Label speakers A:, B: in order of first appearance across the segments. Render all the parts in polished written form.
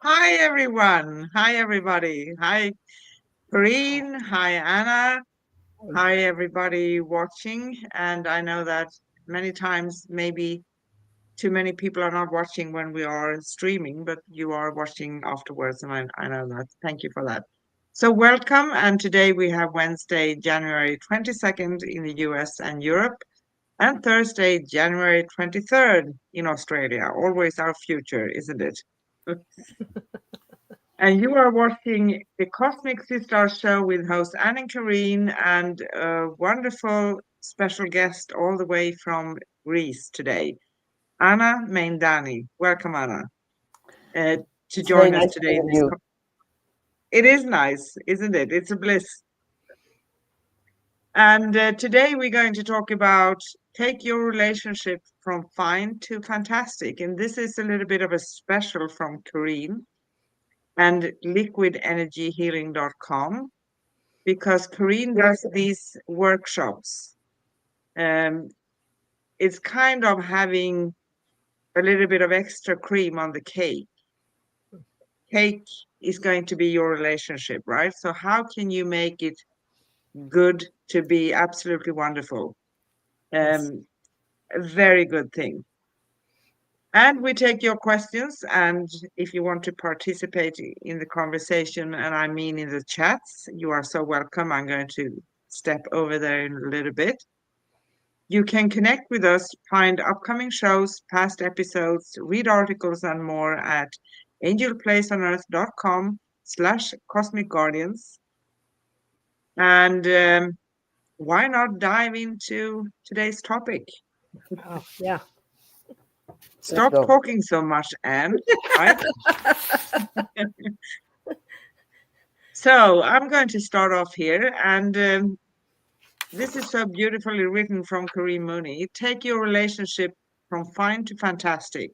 A: Hi, everyone. Hi, everybody. Hi, Green. Hi, Anna. Hi, everybody watching. And I know that many times, maybe too many people are not watching when we are streaming, but you are watching afterwards. And I know that. Thank you for that. So, welcome. And today we have Wednesday, January 22nd in the US and Europe, and Thursday, January 23rd in Australia. Always our future, isn't it? And you are watching the Cosmic Sis-Stars Show with host Anne and Karine and a wonderful special guest all the way from Greece today, Anna Mεϊντάνη. Welcome, Anna, to
B: It's very
A: join us
B: nice
A: today in
B: meeting
A: this.
B: you.
A: It is nice, isn't it? It's a bliss. And today we're going to talk about take your relationship from fine to fantastic. And this is a little bit of a special from Karine and liquidenergyhealing.com. Because Karine does these workshops. It's kind of having a little bit of extra cream on the cake. Cake is going to be your relationship, right? So how can you make it good to be absolutely wonderful?
B: Yes.
A: A very good thing. And we take your questions, and if you want to participate in the conversation, and I mean in the chats, you are so welcome. I'm going to step over there in a little bit. You can connect with us, find upcoming shows, past episodes, read articles and more at angelplaceonearth.com/cosmic guardians. And why not dive into today's topic?
B: Oh, yeah. Let's
A: Stop
B: go.
A: talking so much, Anne, right? So I'm going to start off here, and this is so beautifully written from Kareem Mooney. Take your relationship from fine to fantastic.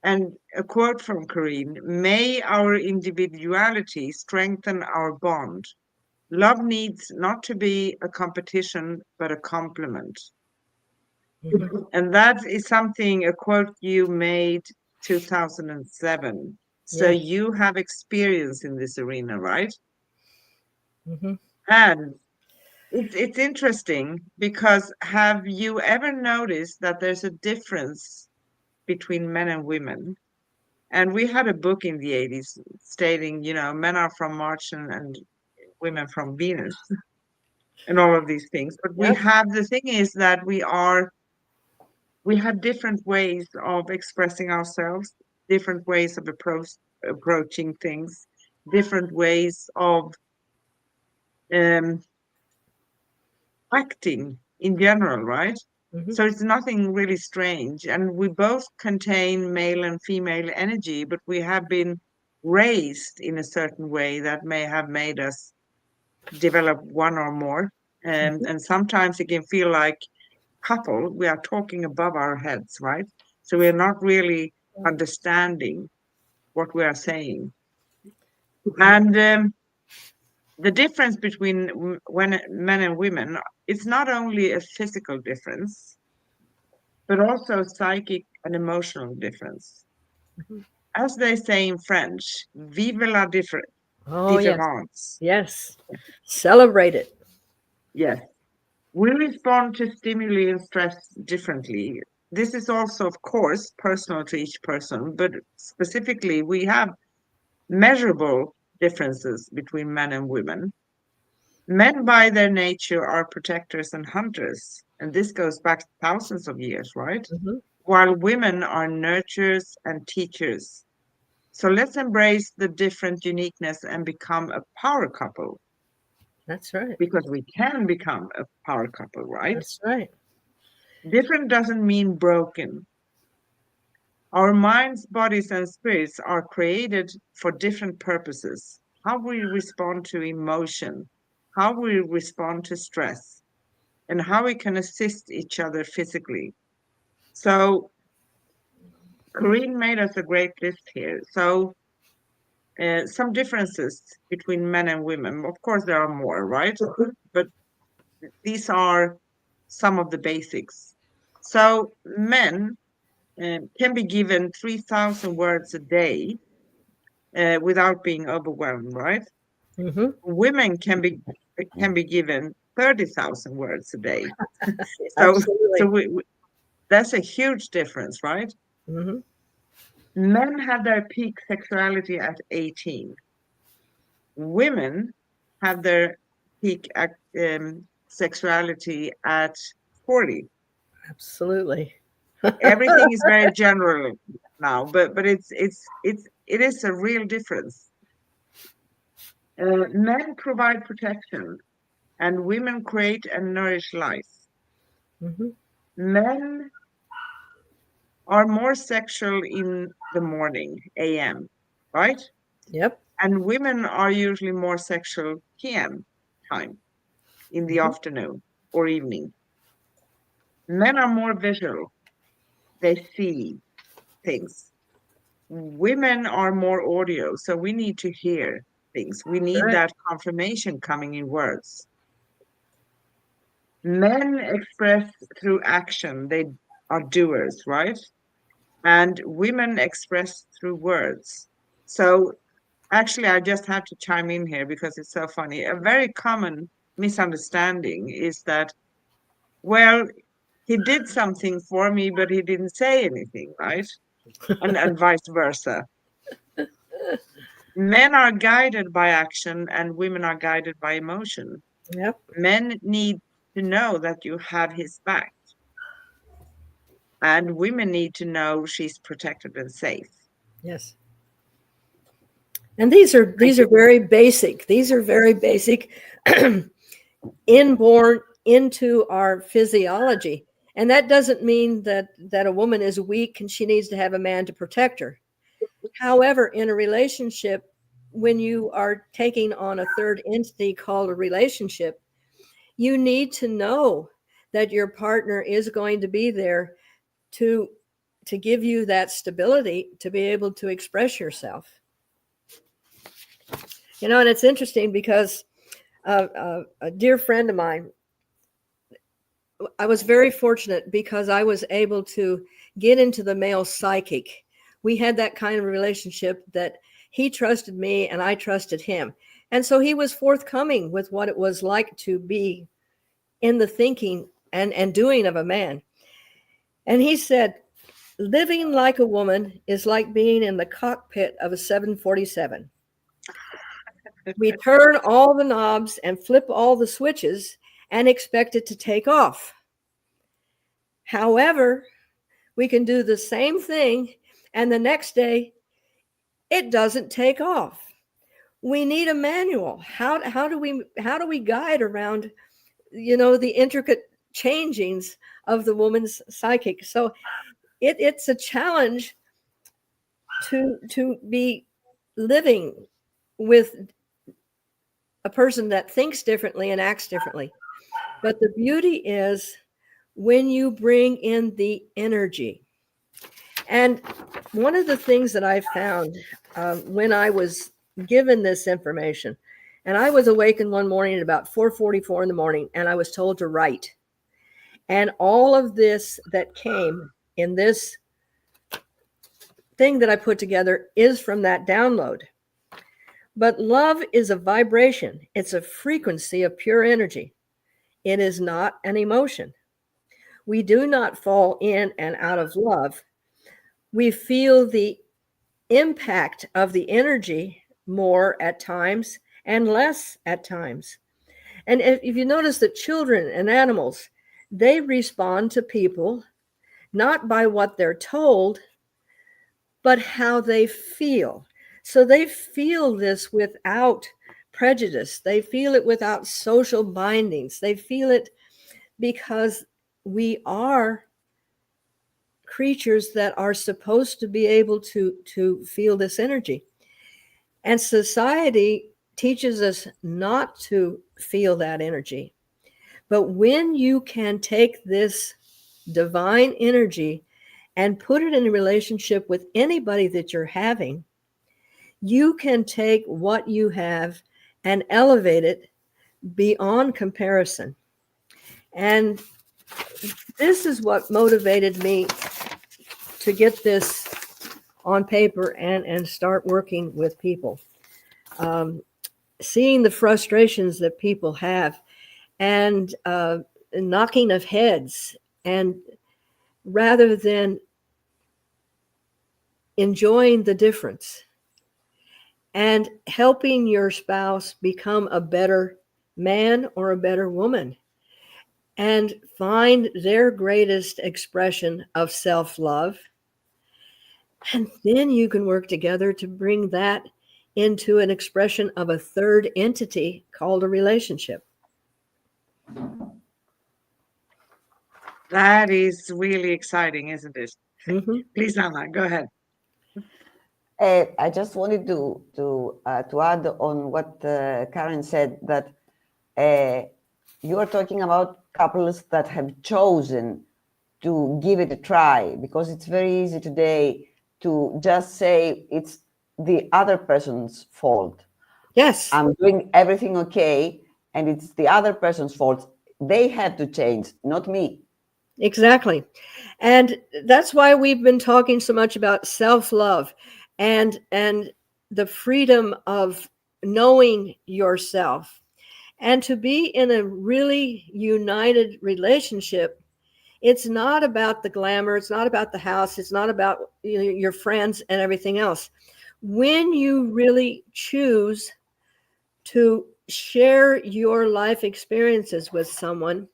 A: And a quote from Kareem, may our individuality strengthen our bond. Love needs not to be a competition, but a complement.
B: Mhm.
A: And that is something, a quote you made 2007. So
B: Yeah.
A: you have experience in this arena, right?
B: Hmm.
A: And it's interesting because have you ever noticed that there's a difference between men and women? And we had a book in the 80s stating, men are from Mars and women from Venus and all of these things. But
B: Yep.
A: the thing is that we have different ways of expressing ourselves, different ways of approaching things, different ways of um, acting in general, right?
B: Hmm.
A: So it's nothing really strange. And we both contain male and female energy, but we have been raised in a certain way that may have made us develop one or more. And sometimes it can feel like couple, we are talking above our heads, right? So we're not really understanding what we are saying. And the difference between when men and women, it's not only a physical difference, but also psychic and emotional difference.
B: Mhm.
A: As they say in French, vive la
B: Oh, yes.
A: différence.
B: Yes. Celebrate it.
A: Yes. We respond to stimuli and stress differently. This is also, of course, personal to each person, but specifically, we have measurable differences between men and women. Men, by their nature, are protectors and hunters, and this goes back thousands of years, right?
B: Hmm.
A: While women are nurturers and teachers. So let's embrace the different uniqueness and become a power couple
B: That's right.
A: because we can become a power couple, right?
B: That's right.
A: Different doesn't mean broken. Our minds, bodies, and spirits are created for different purposes. How we respond to emotion, how we respond to stress, and how we can assist each other physically. So, Corinne made us a great list here. So, some differences between men and women. Of course, there are more, right? But these are some of the basics. So, men can be given 3,000 words a day, without being overwhelmed, right?
B: Mm-hmm.
A: Women can be given 30,000 words a day. So
B: Absolutely.
A: that's a huge difference, right?
B: Mm-hmm.
A: Men have their peak sexuality at 18. Women have their peak sexuality at 40.
B: Absolutely.
A: Everything is very general now, but it is a real difference. Men provide protection, and women create and nourish life.
B: Mm-hmm.
A: Men are more sexual in the morning, AM, right?
B: Yep.
A: And women are usually more sexual PM time, in the
B: Mm-hmm.
A: afternoon or evening. Men are more visual, they see things. Women are more audio, so we need to hear things. We need
B: Right.
A: that confirmation coming in words. Men express through action, they are doers, right? And women express through words. So actually, I just have to chime in here because it's so funny. A very common misunderstanding is that, well, he did something for me, but he didn't say anything, right? And vice versa. Men are guided by action and women are guided by emotion.
B: Yep.
A: Men need to know that you have his back, and women need to know she's protected and safe.
B: Yes. And these are very basic. These are very basic, inborn into our physiology. And that doesn't mean that a woman is weak and she needs to have a man to protect her. However, in a relationship, when you are taking on a third entity called a relationship, you need to know that your partner is going to be there to give you that stability to be able to express yourself. And it's interesting because a dear friend of mine, I was very fortunate because I was able to get into the male psychic. We had that kind of relationship that he trusted me and I trusted him. And so he was forthcoming with what it was like to be in the thinking and doing of a man. And he said, living like a woman is like being in the cockpit of a 747. We turn all the knobs and flip all the switches and expect it to take off. However, we can do the same thing and the next day it doesn't take off. We need a manual. How do we guide around the intricate changings of the woman's psychic? So it's a challenge to be living with a person that thinks differently and acts differently. But the beauty is when you bring in the energy. And one of the things that I found when I was given this information, and I was awakened one morning at about 4:44 in the morning, and I was told to write. And all of this that came in this thing that I put together is from that download. But love is a vibration. It's a frequency of pure energy. It is not an emotion. We do not fall in and out of love. We feel the impact of the energy more at times and less at times. And if you notice that children and animals, they respond to people not by what they're told, but how they feel. So they feel this without prejudice. They feel it without social bindings. They feel it because we are creatures that are supposed to be able to feel this energy. And society teaches us not to feel that energy. But when you can take this divine energy and put it in a relationship with anybody that you're having, you can take what you have and elevate it beyond comparison. And this is what motivated me to get this on paper and start working with people. Seeing the frustrations that people have, and knocking of heads, and rather than enjoying the difference and helping your spouse become a better man or a better woman and find their greatest expression of self-love. And then you can work together to bring that into an expression of a third entity called a relationship.
A: That is really exciting, isn't it?
B: Mm-hmm.
A: Please, Anna, go ahead.
C: I just wanted to add on what Karen said, that you are talking about couples that have chosen to give it a try, because it's very easy today to just say it's the other person's fault.
B: Yes.
C: I'm doing everything okay, and it's the other person's fault. They have to change, not me.
B: Exactly. And that's why we've been talking so much about self-love and the freedom of knowing yourself. And to be in a really united relationship, it's not about the glamour, it's not about the house, it's not about your friends and everything else. When you really choose to share your life experiences with someone,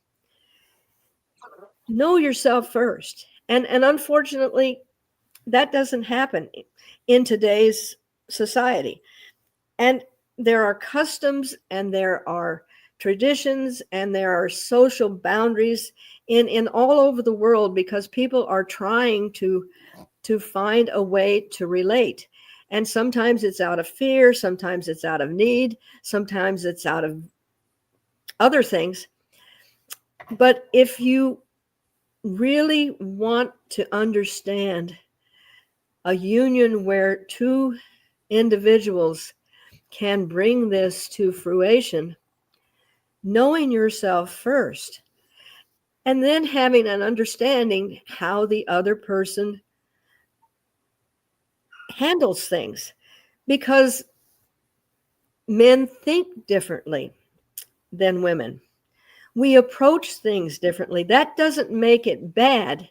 B: know yourself first. And unfortunately, that doesn't happen in today's society. And there are customs, and there are traditions, and there are social boundaries in all over the world, because people are trying to find a way to relate. And sometimes it's out of fear, sometimes it's out of need, sometimes it's out of other things. But if you really want to understand a union where two individuals can bring this to fruition, knowing yourself first, and then having an understanding how the other person handles things, because men think differently than women. We approach things differently. That doesn't make it bad.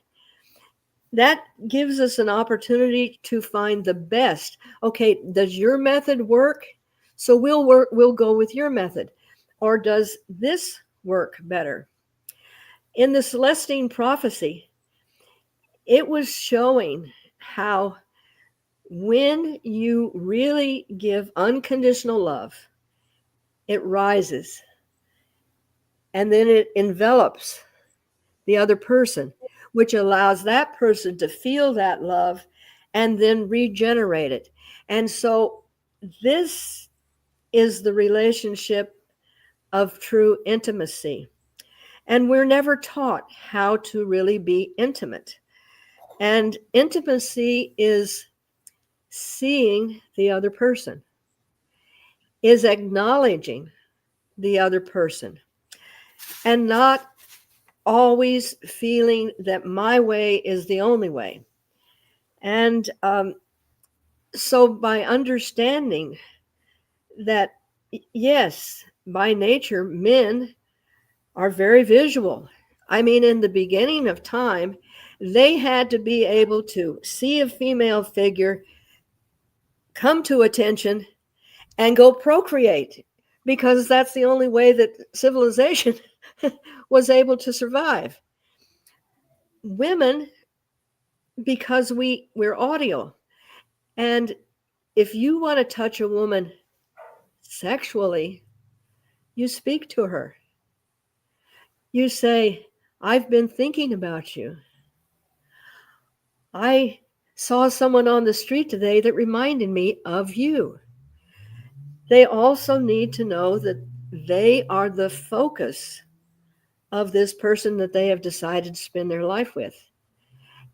B: That gives us an opportunity to find the best. Okay, does your method work? So we'll go with your method. Or does this work better? In the Celestine prophecy, it was showing how when you really give unconditional love, it rises and then it envelops the other person, which allows that person to feel that love and then regenerate it. And so this is the relationship of true intimacy. And we're never taught how to really be intimate. And intimacy is seeing the other person, is acknowledging the other person, and not always feeling that my way is the only way. And so by understanding that, yes, by nature, men are very visual. I mean, in the beginning of time, they had to be able to see a female figure, come to attention, and go procreate, because that's the only way that civilization was able to survive. Women, because we're audio, and if you want to touch a woman sexually, you speak to her. You say, I've been thinking about you. I saw someone on the street today that reminded me of you. They also need to know that they are the focus of this person that they have decided to spend their life with.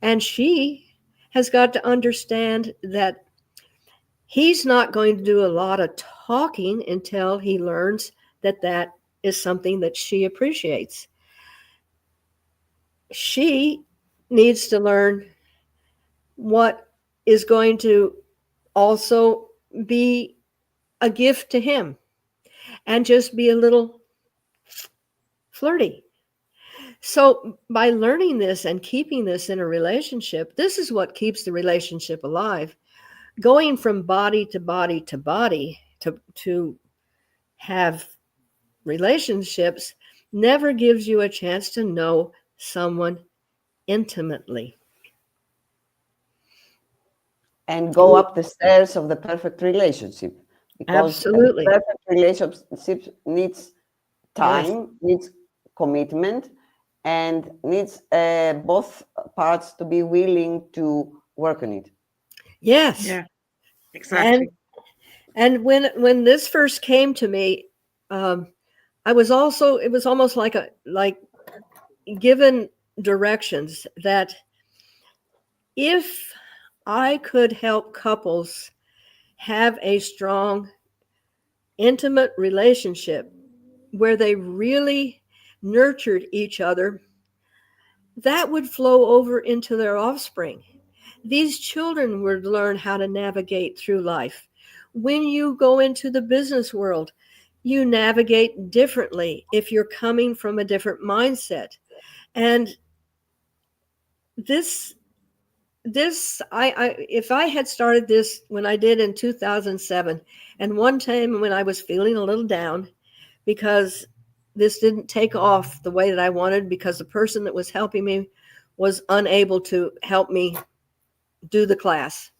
B: And she has got to understand that he's not going to do a lot of talking until he learns that that is something that she appreciates. She needs to learn what is going to also be a gift to him and just be a little flirty. So by learning this and keeping this in a relationship, this is what keeps the relationship alive. Going from body to body to body to have relationships never gives you a chance to know someone intimately.
C: And go up the stairs of the perfect relationship. Because
B: Absolutely.
C: a perfect relationship needs time, needs commitment, and needs both parts to be willing to work on it.
B: Yes.
A: Yeah, exactly.
B: And when this first came to me, it was almost like given directions that if I could help couples have a strong, intimate relationship where they really nurtured each other, that would flow over into their offspring. These children would learn how to navigate through life. When you go into the business world, you navigate differently if you're coming from a different mindset. And this if I had started this when I did in 2007, and one time when I was feeling a little down because this didn't take off the way that I wanted, because the person that was helping me was unable to help me do the class.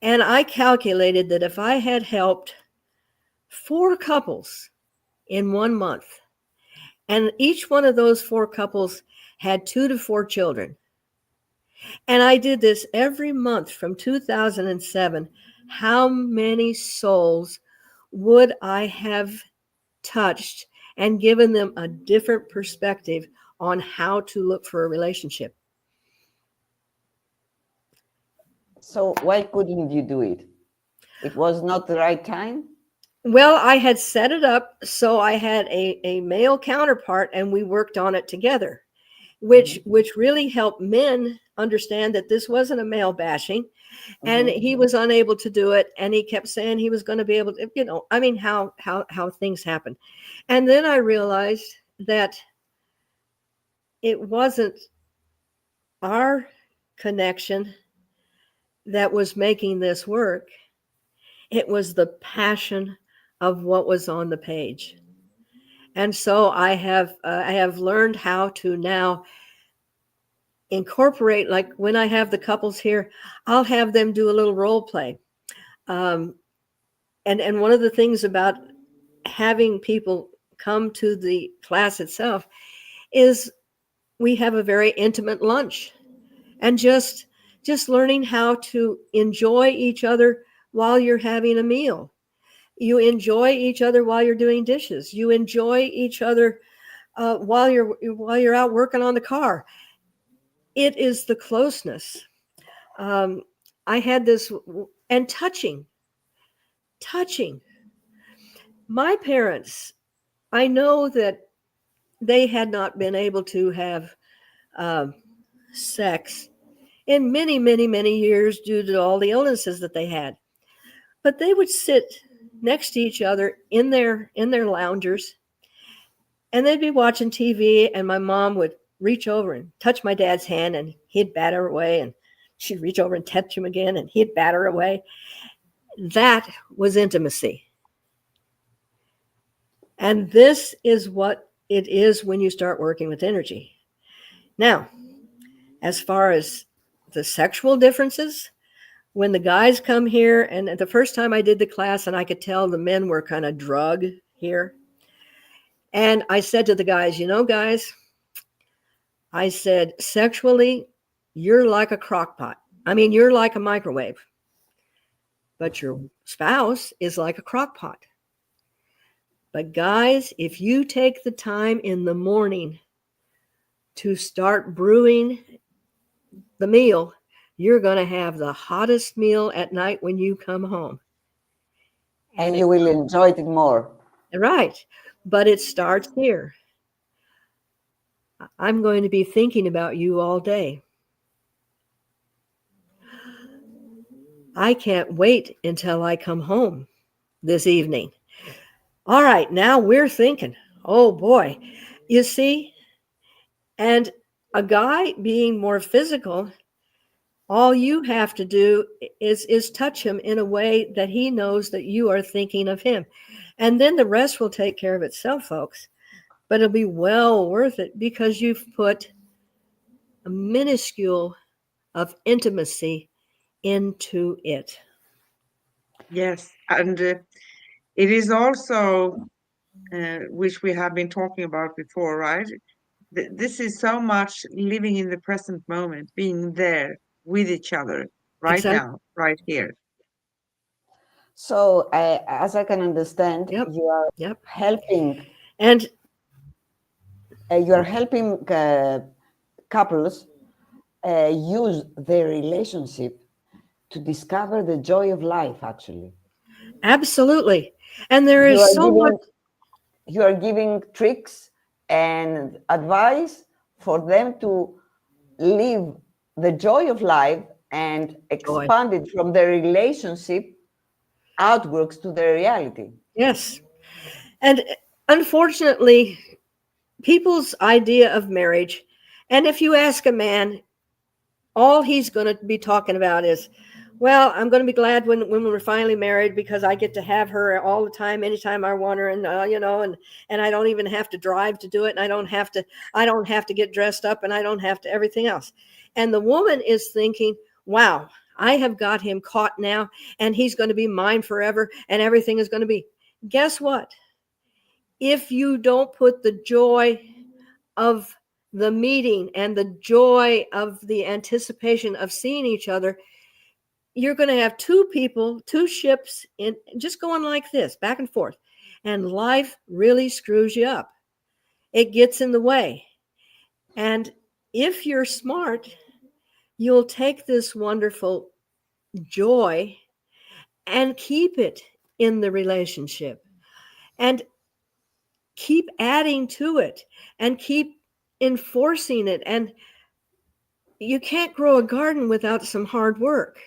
B: And I calculated that if I had helped 4 couples in 1 month, and each one of those 4 couples had 2 to 4 children, and I did this every month from 2007, how many souls would I have touched and given them a different perspective on how to look for a relationship?
C: So why couldn't you do it? It was not the right time?
B: Well, I had set it up so I had a male counterpart, and we worked on it together, which really helped men understand that this wasn't a male bashing. And he was unable to do it, and he kept saying he was going to be able to, I mean, how things happen. And then I realized that it wasn't our connection that was making this work. It was the passion of what was on the page. And so I have learned how to now incorporate, like when I have the couples here, I'll have them do a little role play. And one of the things about having people come to the class itself is we have a very intimate lunch, and just learning how to enjoy each other while you're having a meal. You enjoy each other while you're doing dishes. You enjoy each other while you're out working on the car. It is the closeness. I had this, and touching. My parents, I know that they had not been able to have sex in many, many, many years due to all the illnesses that they had. But they would sit next to each other in their loungers, and they'd be watching TV, and my mom would reach over and touch my dad's hand, and he'd bat her away, and she'd reach over and touch him again, and he'd bat her away. That was intimacy. And this is what it is when you start working with energy. Now, as far as the sexual differences, when the guys come here, and the first time I did the class, and I could tell the men were kind of drug here. And I said to the guys, guys, I said, sexually, you're like a crock pot. I mean, you're like a microwave. But your spouse is like a crock pot. But guys, if you take the time in the morning to start brewing the meal, you're going to have the hottest meal at night when you come home.
C: And you will enjoy it more.
B: Right. But it starts here. I'm going to be thinking about you all day. I can't wait until I come home this evening. All right, now we're thinking, oh boy, you see, and a guy being more physical, all you have to do is touch him in a way that he knows that you are thinking of him. And then the rest will take care of itself, folks. But it'll be well worth it because you've put a minuscule of intimacy into it.
A: Yes, and it is also, which we have been talking about before, right? This is so much living in the present moment, being there with each other right
B: Exactly.
A: now, right here.
C: So, as I can understand,
B: Yep.
C: you are
B: Yep.
C: helping.
B: And
C: You are helping couples use their relationship to discover the joy of life. Actually,
B: absolutely. And there
C: you
B: is
C: are
B: so
C: giving
B: much.
C: you are giving tricks and advice for them to live the joy of life and
B: Joy.
C: expand it from their relationship outwards to their reality.
B: Yes. And unfortunately, people's idea of marriage, and if you ask a man, all he's going to be talking about is, well, I'm going to be glad when we're finally married because I get to have her all the time, anytime I want her, and and I don't even have to drive to do it, and I don't have to get dressed up, and I don't have to everything else. And the woman is thinking, wow, I have got him caught now, and he's going to be mine forever, and everything is going to be. Guess what? If you don't put the joy of the meeting and the joy of the anticipation of seeing each other, you're going to have two people, two ships in just going like this back and forth, and life really screws you up. It gets in the way. And if you're smart, you'll take this wonderful joy and keep it in the relationship and keep adding to it and keep enforcing it. And you can't grow a garden without some hard work.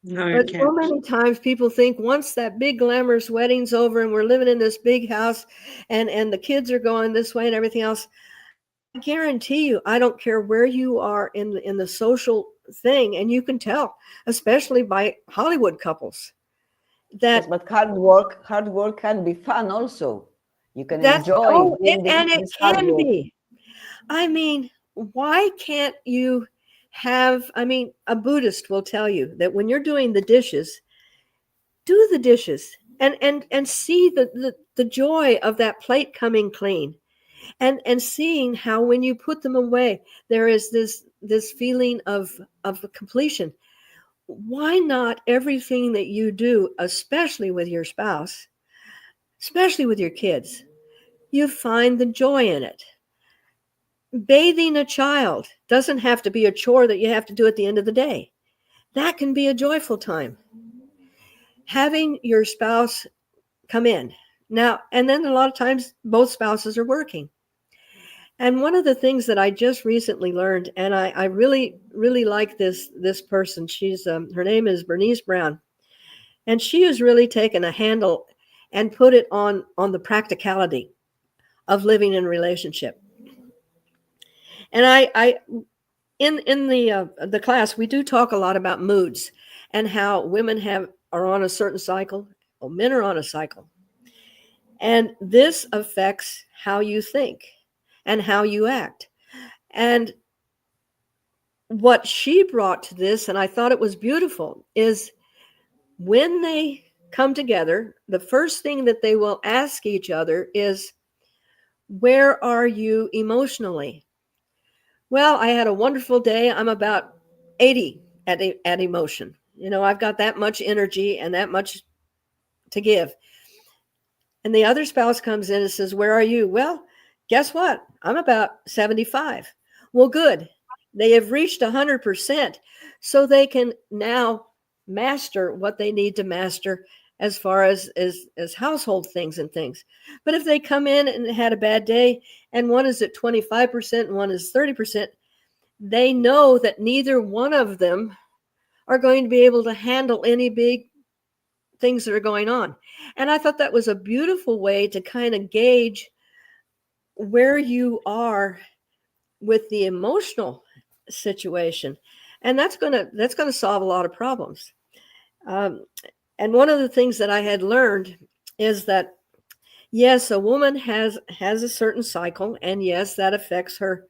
A: No, you
B: But so
A: can't.
B: many times people think once that big glamorous wedding's over and we're living in this big house and the kids are going this way and everything else, I guarantee you, I don't care where you are in the social thing, and you can tell, especially by Hollywood couples,
C: Yes,
B: that
C: but hard work can be fun also. You can
B: that's
C: enjoy doing
B: it
C: this hard
B: can
C: work.
B: be. I mean, why can't you have, I mean, a Buddhist will tell you that when you're doing the dishes, do the dishes and see the joy of that plate coming clean and seeing how when you put them away, there is this feeling of completion. Why not everything that you do, especially with your spouse, especially with your kids, you find the joy in it? Bathing a child doesn't have to be a chore that you have to do at the end of the day. That can be a joyful time. Having your spouse come in now, and then a lot of times both spouses are working. And one of the things that I just recently learned, and I really, really like this person. She's her name is Bernice Brown, and she has really taken a handle and put it on the practicality of living in a relationship. And I in the class, we do talk a lot about moods and how women are on a certain cycle, or men are on a cycle, and this affects how you think and how you act. And what she brought to this, and I thought it was beautiful, is when they come together, the first thing that they will ask each other is, where are you emotionally? Well, I had a wonderful day. I'm about 80 at emotion. I've got that much energy and that much to give. And the other spouse comes in and says, where are you? Well, guess what? I'm about 75. Well, good. They have reached 100%. So they can now master what they need to master as far as household things and things. But if they come in and had a bad day and one is at 25% and one is 30%, they know that neither one of them are going to be able to handle any big things that are going on. And I thought that was a beautiful way to kind of gauge where you are with the emotional situation. And that's going to solve a lot of problems. And one of the things that I had learned is that, yes, a woman has a certain cycle, and yes, that affects her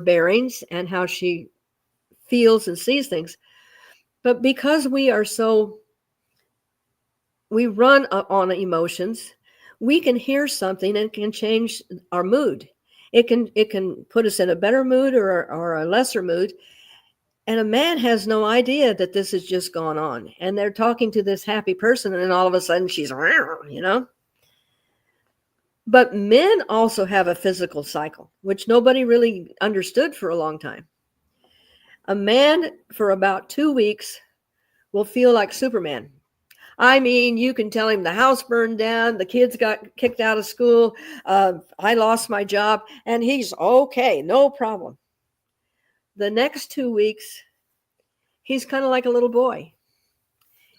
B: bearings and how she feels and sees things. But because we run on emotions, we can hear something and can change our mood. It can put us in a better mood or a lesser mood. And a man has no idea that this has just gone on. And they're talking to this happy person, and then all of a sudden she's, you know. But men also have a physical cycle, which nobody really understood for a long time. A man for about 2 weeks will feel like Superman. I mean, you can tell him the house burned down, the kids got kicked out of school, I lost my job, and he's okay, no problem. The next 2 weeks, he's kind of like a little boy.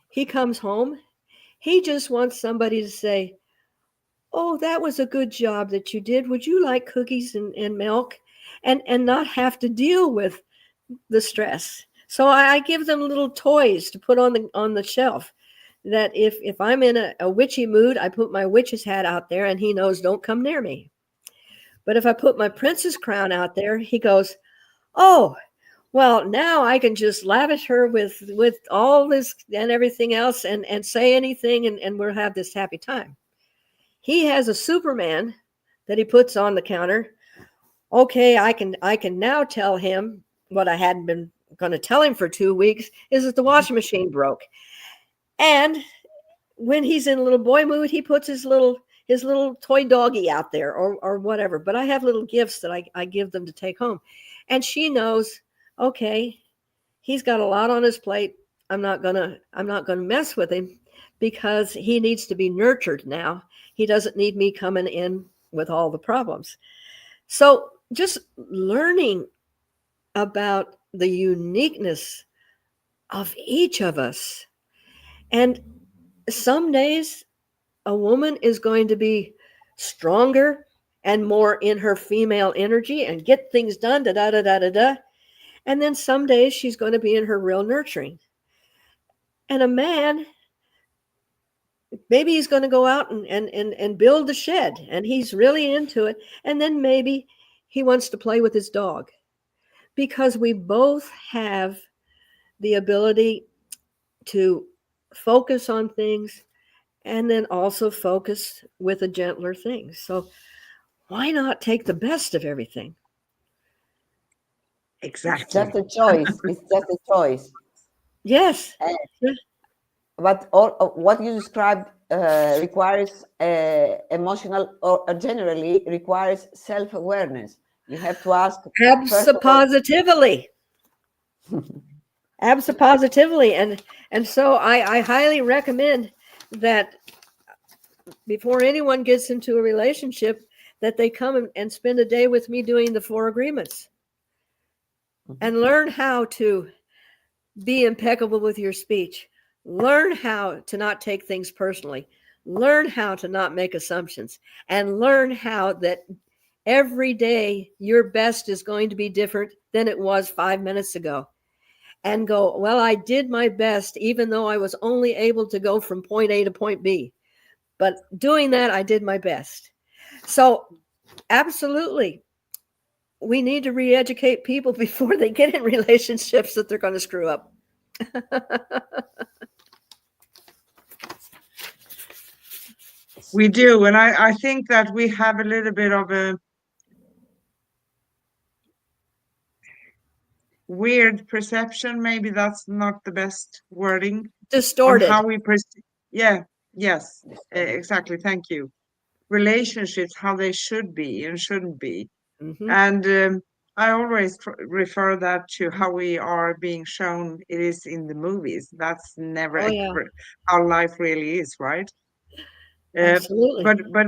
B: He comes home. He just wants somebody to say, oh, that was a good job that you did. Would you like cookies and milk? And not have to deal with the stress. So I give them little toys to put on the shelf, that if I'm in a witchy mood, I put my witch's hat out there and he knows, don't come near me. But if I put my princess crown out there, he goes, oh, well, now I can just lavish her with all this and everything else and say anything, and we'll have this happy time. He has a Superman that he puts on the counter. Okay, I can now tell him what I hadn't been going to tell him for 2 weeks, is that the washing machine broke. And when he's in a little boy mood, he puts his little toy doggy out there or whatever. But I have little gifts that I give them to take home. And she knows, okay, he's got a lot on his plate. I'm not gonna mess with him because he needs to be nurtured now. He doesn't need me coming in with all the problems. So just learning about the uniqueness of each of us. And some days a woman is going to be stronger and more in her female energy and get things done, da-da-da-da-da-da. And then some days she's going to be in her real nurturing. And a man, maybe he's going to go out and build the shed, and he's really into it. And then maybe he wants to play with his dog, because we both have the ability to focus on things and then also focus with a gentler thing. So why not take the best of everything?
A: Exactly.
C: It's just a choice. It's just a choice.
B: Yes.
C: But all what you described requires emotional, or generally requires self-awareness. You have to ask.
B: Abso-positively. Abso-positively. And so I highly recommend that before anyone gets into a relationship, that they come and spend a day with me doing the 4 agreements and learn how to be impeccable with your speech. Learn how to not take things personally. Learn how to not make assumptions, and learn how that every day your best is going to be different than it was 5 minutes ago. And go, well, I did my best, even though I was only able to go from point A to point B. But doing that, I did my best. So absolutely, we need to re-educate people before they get in relationships that they're going to screw up.
A: We do. And I think that we have a little bit of a weird perception. Maybe that's not the best wording.
B: Distorted.
A: How we perceive. Yeah. Yes. Exactly. Thank you. Relationships, how they should be and shouldn't be.
B: Mm-hmm.
A: And I always refer that to how we are being shown it is in the movies. That's never how life really is, right?
B: Absolutely.
A: But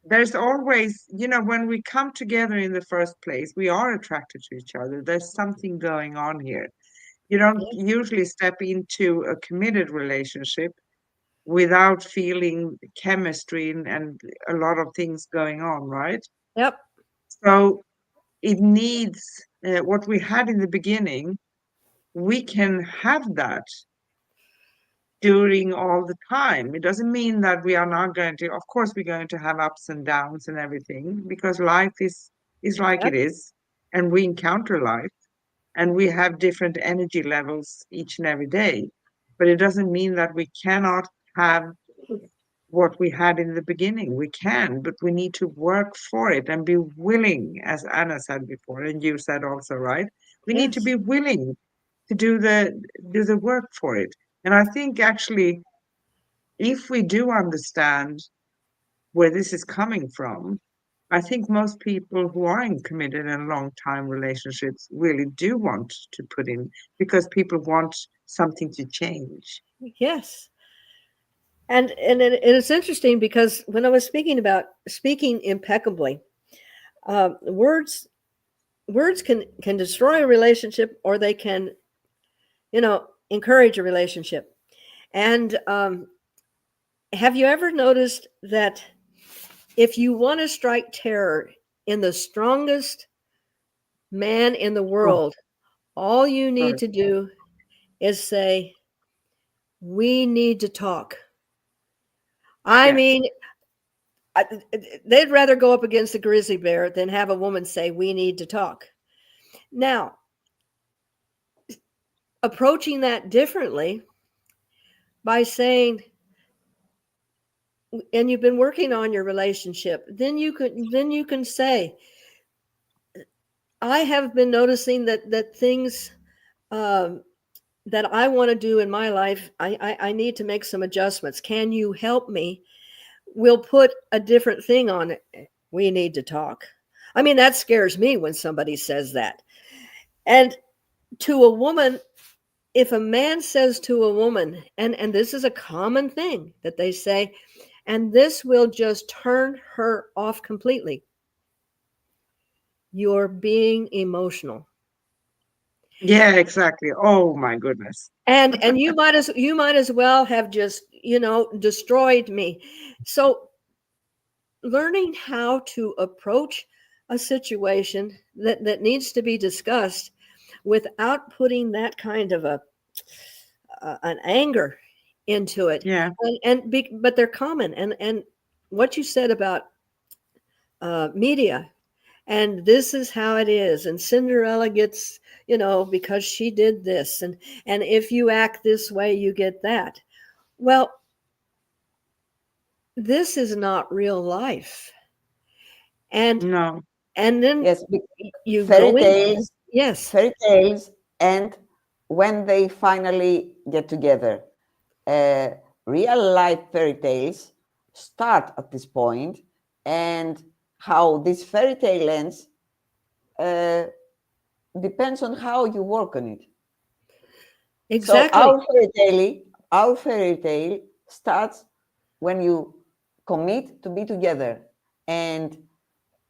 A: there's always, when we come together in the first place, we are attracted to each other. There's something going on here. You don't usually step into a committed relationship without feeling chemistry and a lot of things going on, right?
B: Yep.
A: So it needs what we had in the beginning. We can have that during all the time. It doesn't mean that we are not going to, of course, we're going to have ups and downs and everything because life is like it is, and we encounter life and we have different energy levels each and every day. But it doesn't mean that we cannot have what we had in the beginning. We can, but we need to work for it and be willing, as Anna said before, and you said also, right? We need to
B: Yes.
A: be willing to do the work for it. And I think actually, if we do understand where this is coming from, I think most people who are in committed and long time relationships really do want to put in because people want something to change.
B: Yes. And it's interesting because when I was speaking about speaking impeccably, words can destroy a relationship, or they can, encourage a relationship. And have you ever noticed that if you want to strike terror in the strongest man in the
A: Oh,
B: world, all you need
A: sorry.
B: to do is say, "We need to talk." I
A: Yeah.
B: mean, they'd rather go up against a grizzly bear than have a woman say, "We need to talk." Now, approaching that differently by saying, and you've been working on your relationship, then you can say, I have been noticing that things um, that I want to do in my life, I need to make some adjustments. Can you help me? We'll put a different thing on it. We need to talk. I mean, that scares me when somebody says that. And to a woman, if a man says to a woman, and this is a common thing that they say, and this will just turn her off completely. You're being emotional.
A: Yeah, exactly. Oh my goodness.
B: And you might as well have just, destroyed me. So learning how to approach a situation that needs to be discussed without putting that kind of an anger into it,
A: Yeah.
B: but they're common. And what you said about media, and this is how it is, and Cinderella gets, because she did this, and if you act this way you get that. Well, this is not real life. and
A: No.
B: and then
C: Yes,
B: you
C: fairy
B: go in.
C: tales,
B: Yes.
C: fairy tales, and when they finally get together, uh, real life fairy tales start at this point, and how this fairy tale ends depends on how you work on it. So
B: Exactly.
C: our fairy tale starts when you commit to be together. And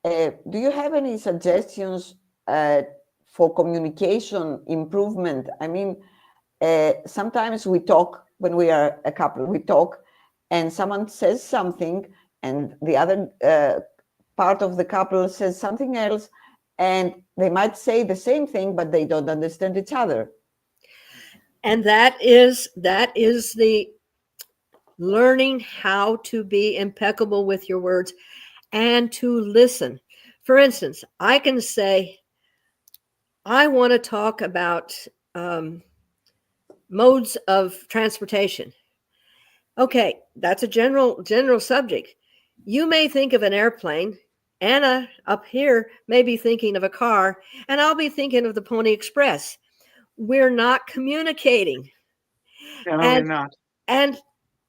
C: do you have any suggestions for communication improvement? I mean, sometimes we talk when we are a couple. We talk, and someone says something, and the other part of the couple says something else, and they might say the same thing, but they don't understand each other.
B: And that is the learning how to be impeccable with your words and to listen. For instance, I can say, I want to talk about modes of transportation. Okay, that's a general subject. You may think of an airplane. Anna up here may be thinking of a car, and I'll be thinking of the Pony Express. We're not communicating.
A: Definitely
B: And
A: not.
B: and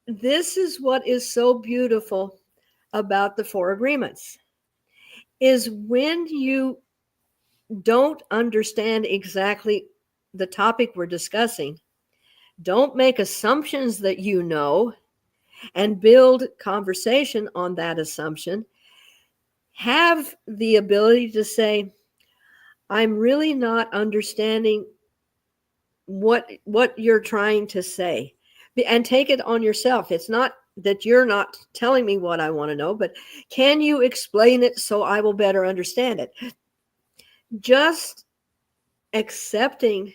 B: this is what is so beautiful about the four agreements, is when you don't understand exactly the topic we're discussing, don't make assumptions that you know and build conversation on that assumption. Have the ability to say, I'm really not understanding what you're trying to say, and take it on yourself. It's not that you're not telling me what I want to know, but can you explain it so I will better understand it? Just accepting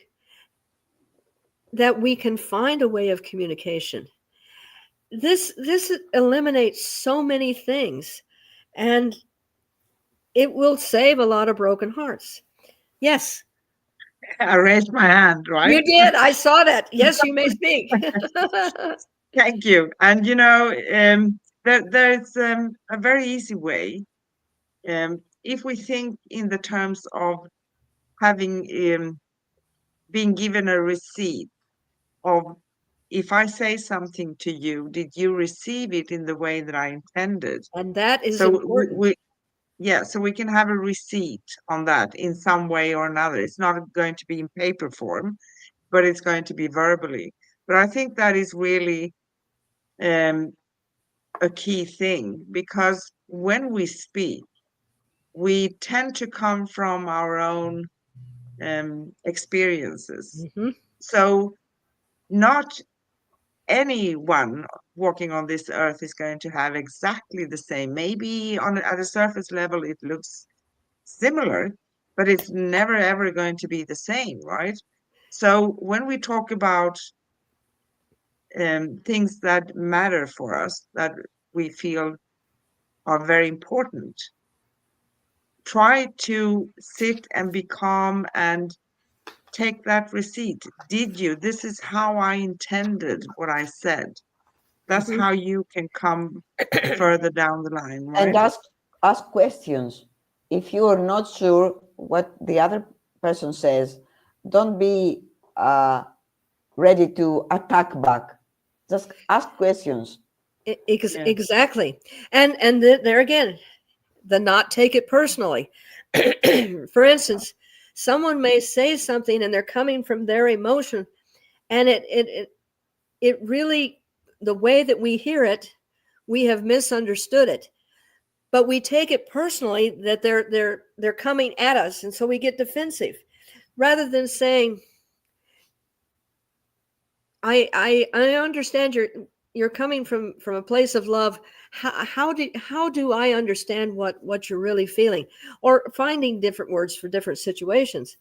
B: that we can find a way of communication. This eliminates so many things, and it will save a lot of broken hearts. Yes.
A: I raised my hand, right?
B: You did. I saw that. Yes, you may speak.
A: Thank you. And there's a very easy way. If we think in the terms of having being given a receipt of, if I say something to you, did you receive it in the way that I intended?
B: And that is
A: So
B: important.
A: so we can have a receipt on that in some way or another. It's not going to be in paper form, but it's going to be verbally. But I think that is really a key thing, because when we speak, we tend to come from our own experiences.
B: Mm-hmm.
A: So not anyone walking on this earth is going to have exactly the same. Maybe at a surface level it looks similar, but it's never ever going to be the same, right? So when we talk about things that matter for us, that we feel are very important, try to sit and be calm and take that receipt. Did you? This is how I intended what I said. That's
B: Mm-hmm.
A: how you can come further down the line, right?
C: And ask questions. If you are not sure what the other person says, don't be ready to attack back. Just ask questions.
B: Exactly. And there again, the not take it personally. For instance, someone may say something and they're coming from their emotion, and it really, the way that we hear it, we have misunderstood it, but we take it personally that they're coming at us, and so we get defensive rather than saying, I understand you're coming from a place of love. How do I understand what you're really feeling, or finding different words for different situations,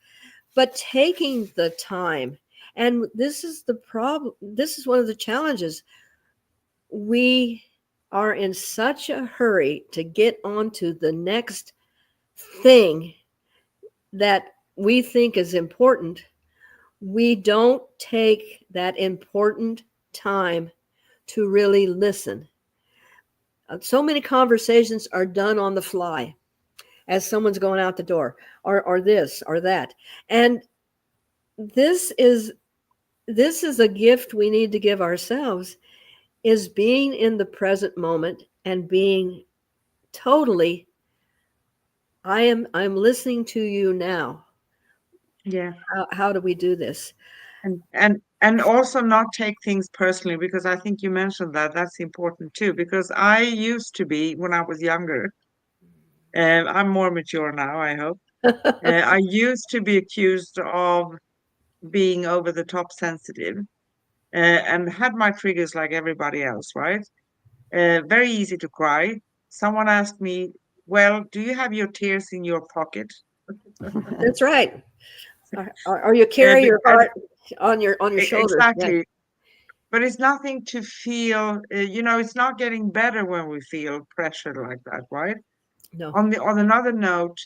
B: but taking the time. And this is the problem. This is one of the challenges. We are in such a hurry to get onto the next thing that we think is important. We don't take that important time to really listen. So many conversations are done on the fly as someone's going out the door, or this or that. And this is a gift we need to give ourselves, is being in the present moment and being totally, I'm listening to you now.
A: Yeah.
B: How do we do this?
A: And also not take things personally, because I think you mentioned that's important too, because I used to be, when I was younger, I'm more mature now, I hope. I used to be accused of being over the top sensitive, and had my triggers like everybody else, right? Very easy to cry. Someone asked me, well, do you have your tears in your pocket?
B: That's right. Or you carry your heart on your shoulders.
A: Exactly.
B: Yeah.
A: But it's nothing to feel, it's not getting better when we feel pressure like that, right?
B: No.
A: On another note,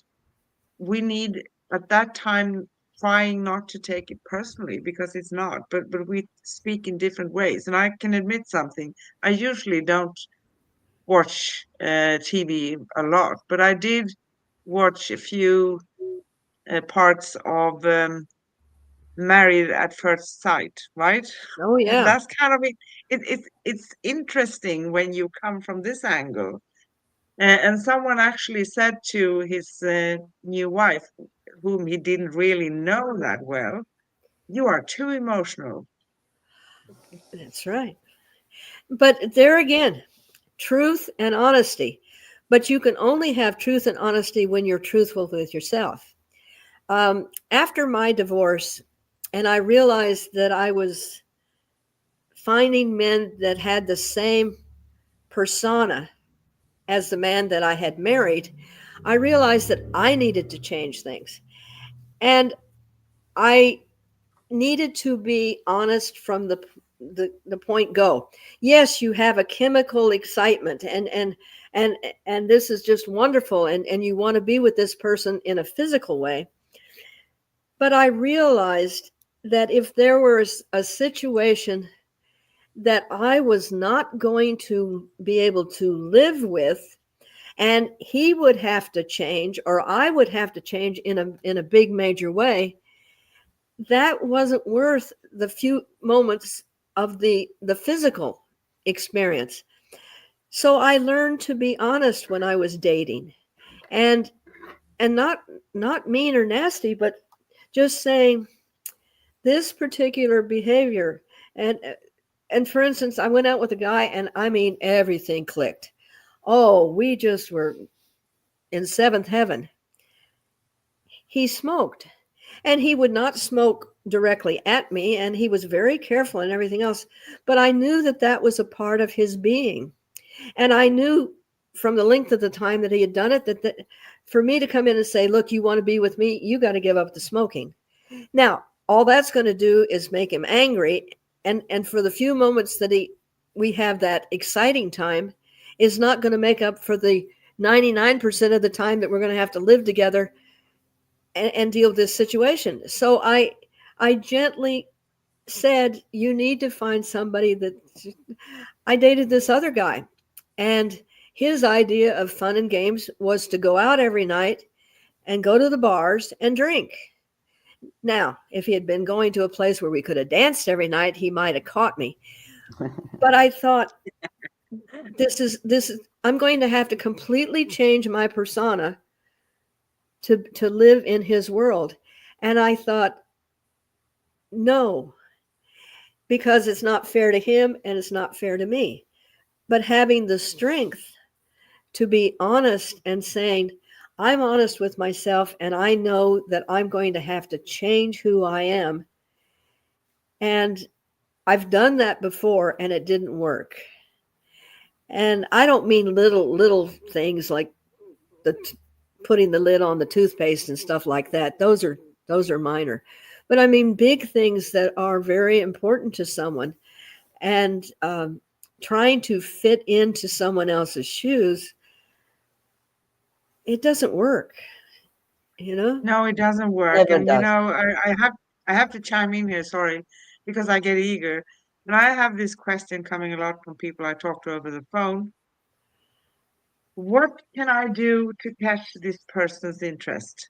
A: we need at that time trying not to take it personally, because it's not, but we speak in different ways. And I can admit something. I usually don't watch TV a lot, but I did watch a few parts of Married at First Sight, right?
B: Oh yeah.
A: That's kind of it's interesting when you come from this angle. And someone actually said to his new wife, whom he didn't really know that well, you are too emotional.
B: That's right. But there again, truth and honesty. But you can only have truth and honesty when you're truthful with yourself. After my divorce, And I realized that I was finding men that had the same persona as the man that I had married. I realized that I needed to change things. And I needed to be honest from the point go. Yes, you have a chemical excitement and this is just wonderful and you want to be with this person in a physical way. But I realized that if there was a situation that I was not going to be able to live with, and he would have to change or I would have to change in a big major way, that wasn't worth the few moments of the physical experience. So I learned to be honest when I was dating, and not mean or nasty, but just saying this particular behavior. And for instance, I went out with a guy and I mean everything clicked. Oh, we just were in seventh heaven. He smoked. And he would not smoke directly at me, and he was very careful and everything else. But I knew that that was a part of his being. And I knew from the length of the time that he had done it, that for me to come in and say, look, you want to be with me, you got to give up the smoking. Now, all that's going to do is make him angry. And for the few moments that we have that exciting time is not going to make up for the 99% of the time that we're going to have to live together and deal with this situation. So I gently said, you need to find somebody that I dated this other guy. And his idea of fun and games was to go out every night and go to the bars and drink. Now, if he had been going to a place where we could have danced every night, he might have caught me. But I thought, this is I'm going to have to completely change my persona to live in his world. And I thought, no, because it's not fair to him and it's not fair to me. But having the strength to be honest and saying, I'm honest with myself and I know that I'm going to have to change who I am. And I've done that before and it didn't work. And I don't mean little things like putting the lid on the toothpaste and stuff like that. Those are minor. But I mean big things that are very important to someone. And trying to fit into someone else's shoes, it doesn't work,
A: No, it doesn't work.
C: Never
A: And you
C: does.
A: know, I have to chime in here, sorry, because I get eager. And I have this question coming a lot from people I talk to over the phone. What can I do to catch this person's interest?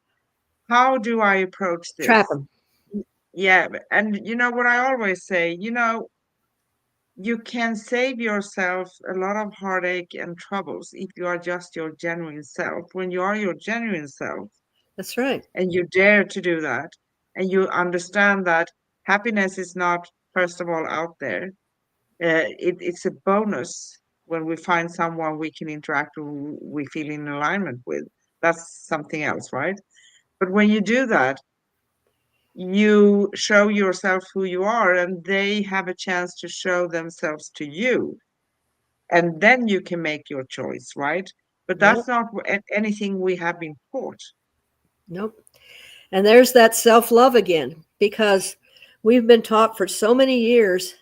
A: How do I approach
B: trap
A: this?
B: them.
A: Yeah, and you know what I always say, you can save yourself a lot of heartache and troubles if you are just your genuine self. When you are your genuine self
B: That's right.
A: and you dare to do that, and you understand that happiness is not, first of all, out there, it's a bonus when we find someone we can interact with, we feel in alignment with. That's something else, right? But when you do that, you show yourself who you are, and they have a chance to show themselves to you. And then you can make your choice, right? But
B: Yep.
A: that's not anything we have been taught.
B: Nope. And there's that self-love again, because we've been taught for so many years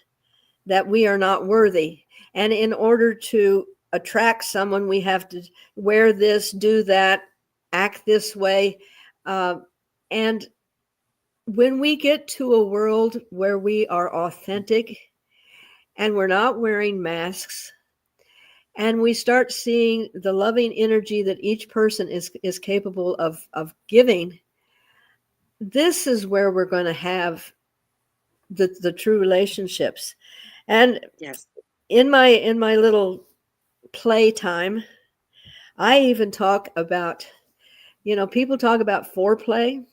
B: that we are not worthy. And in order to attract someone, we have to wear this, do that, act this way. And when we get to a world where we are authentic and we're not wearing masks, and we start seeing the loving energy that each person is capable of giving, this is where we're going to have the true relationships. And
A: Yes.
B: in my little playtime, I even talk about, people talk about foreplay.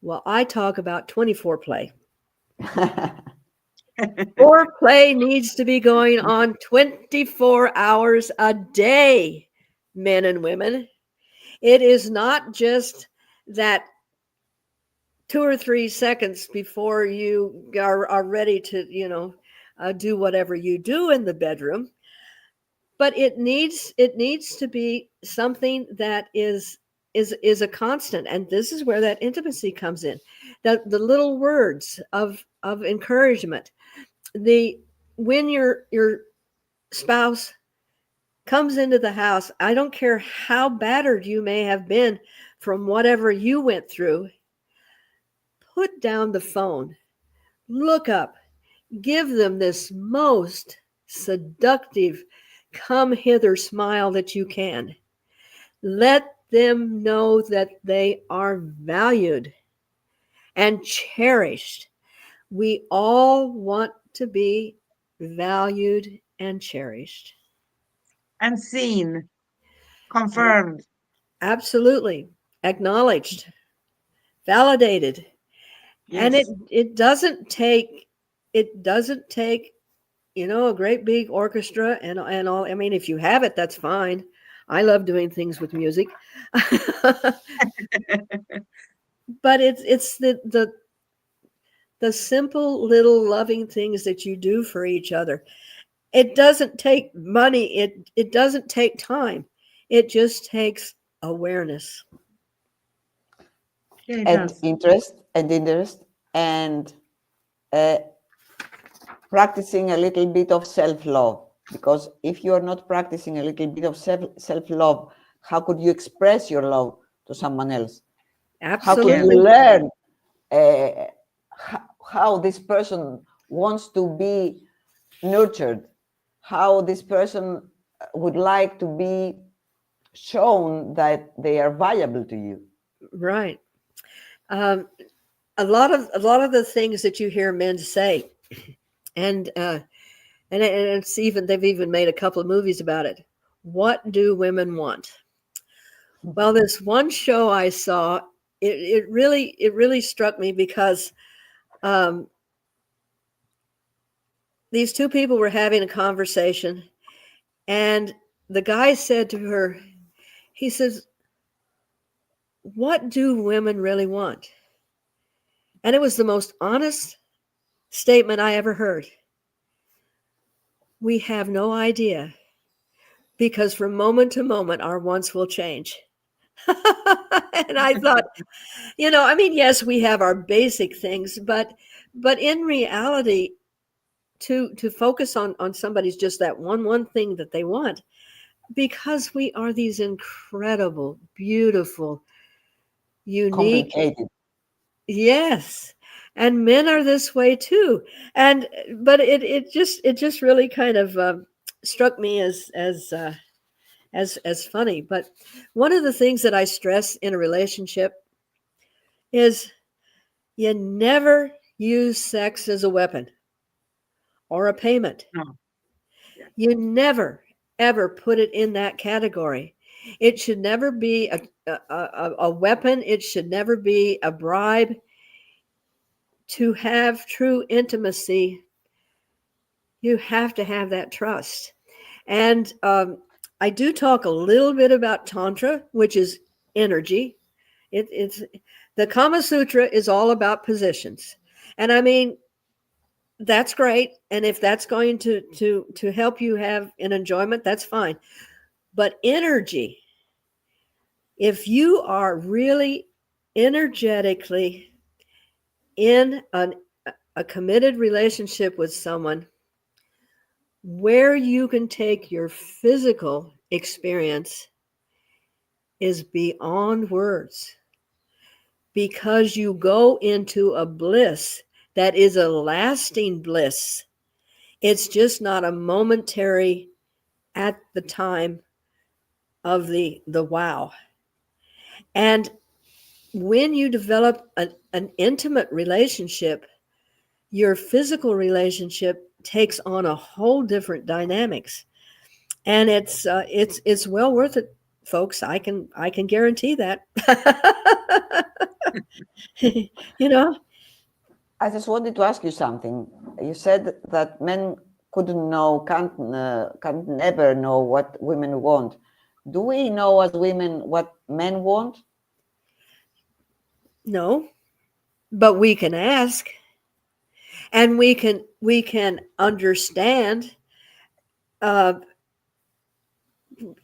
B: Well, I talk about 24 play. Foreplay needs to be going on 24 hours a day, men and women. It is not just that 2 or 3 seconds before you are ready to, do whatever you do in the bedroom. But it needs to be something that is a constant, and this is where that intimacy comes in. The little words of encouragement. When your spouse comes into the house, I don't care how battered you may have been from whatever you went through, put down the phone, look up, give them this most seductive come hither smile that you can. Let them know that they are valued and cherished. We all want to be valued and cherished.
A: And seen, confirmed.
B: Absolutely. Acknowledged, validated.
A: Yes.
B: And it doesn't take a great big orchestra and all. I mean, if you have it, that's fine. I love doing things with music. But it's the simple little loving things that you do for each other. It doesn't take money. It doesn't take time. It just takes awareness.
A: Yeah, it
C: and
A: does.
C: interest and practicing a little bit of self-love, because if you are not practicing a little bit of self-love, how could you express your love to someone else? How could
B: Absolutely.
C: you learn how this person wants to be nurtured, how this person would like to be shown that they are valuable to you?
B: Right. A lot of the things that you hear men say, and it's they've even made a couple of movies about it. What do women want? Well, this one show I saw, it really struck me because these two people were having a conversation, and the guy said to her, he says, "What do women really want?" And it was the most honest statement I ever heard. We have no idea, because from moment to moment, our wants will change. And I thought, I mean, yes, we have our basic things, but in reality, to focus on somebody's just that one thing that they want, because we are these incredible, beautiful, unique.
C: Complicated.
B: Yes. And men are this way too. But it just really kind of struck me as funny. But one of the things that I stress in a relationship is you never use sex as a weapon or a payment.
A: No.
B: You never, ever put it in that category. It should never be a weapon. It should never be a bribe. To have true intimacy, you have to have that trust. And I do talk a little bit about Tantra, which is energy. It's the Kama Sutra is all about positions. And I mean, that's great. And if that's going to help you have an enjoyment, that's fine. But energy, if you are really energetically in a committed relationship with someone, where you can take your physical experience is beyond words, because you go into a bliss that is a lasting bliss. It's just not a momentary at the time of the wow. And when you develop an intimate relationship, your physical relationship takes on a whole different dynamics, and it's well worth it, folks. I can guarantee that.
C: I just wanted to ask you something. You said that men can't never know what women want. Do we know as women what men want?
B: No. but we can ask, and we can understand. I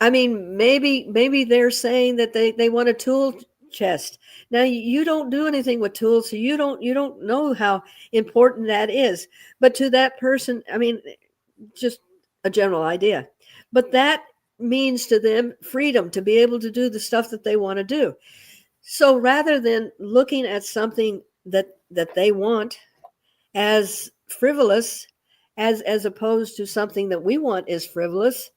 B: mean, maybe they're saying that they want a tool chest. Now you don't do anything with tools, so you don't know how important that is. But to that person, I mean, just a general idea. But that means to them freedom to be able to do the stuff that they want to do. So rather than looking at something that they want as frivolous, as opposed to something that we want is frivolous,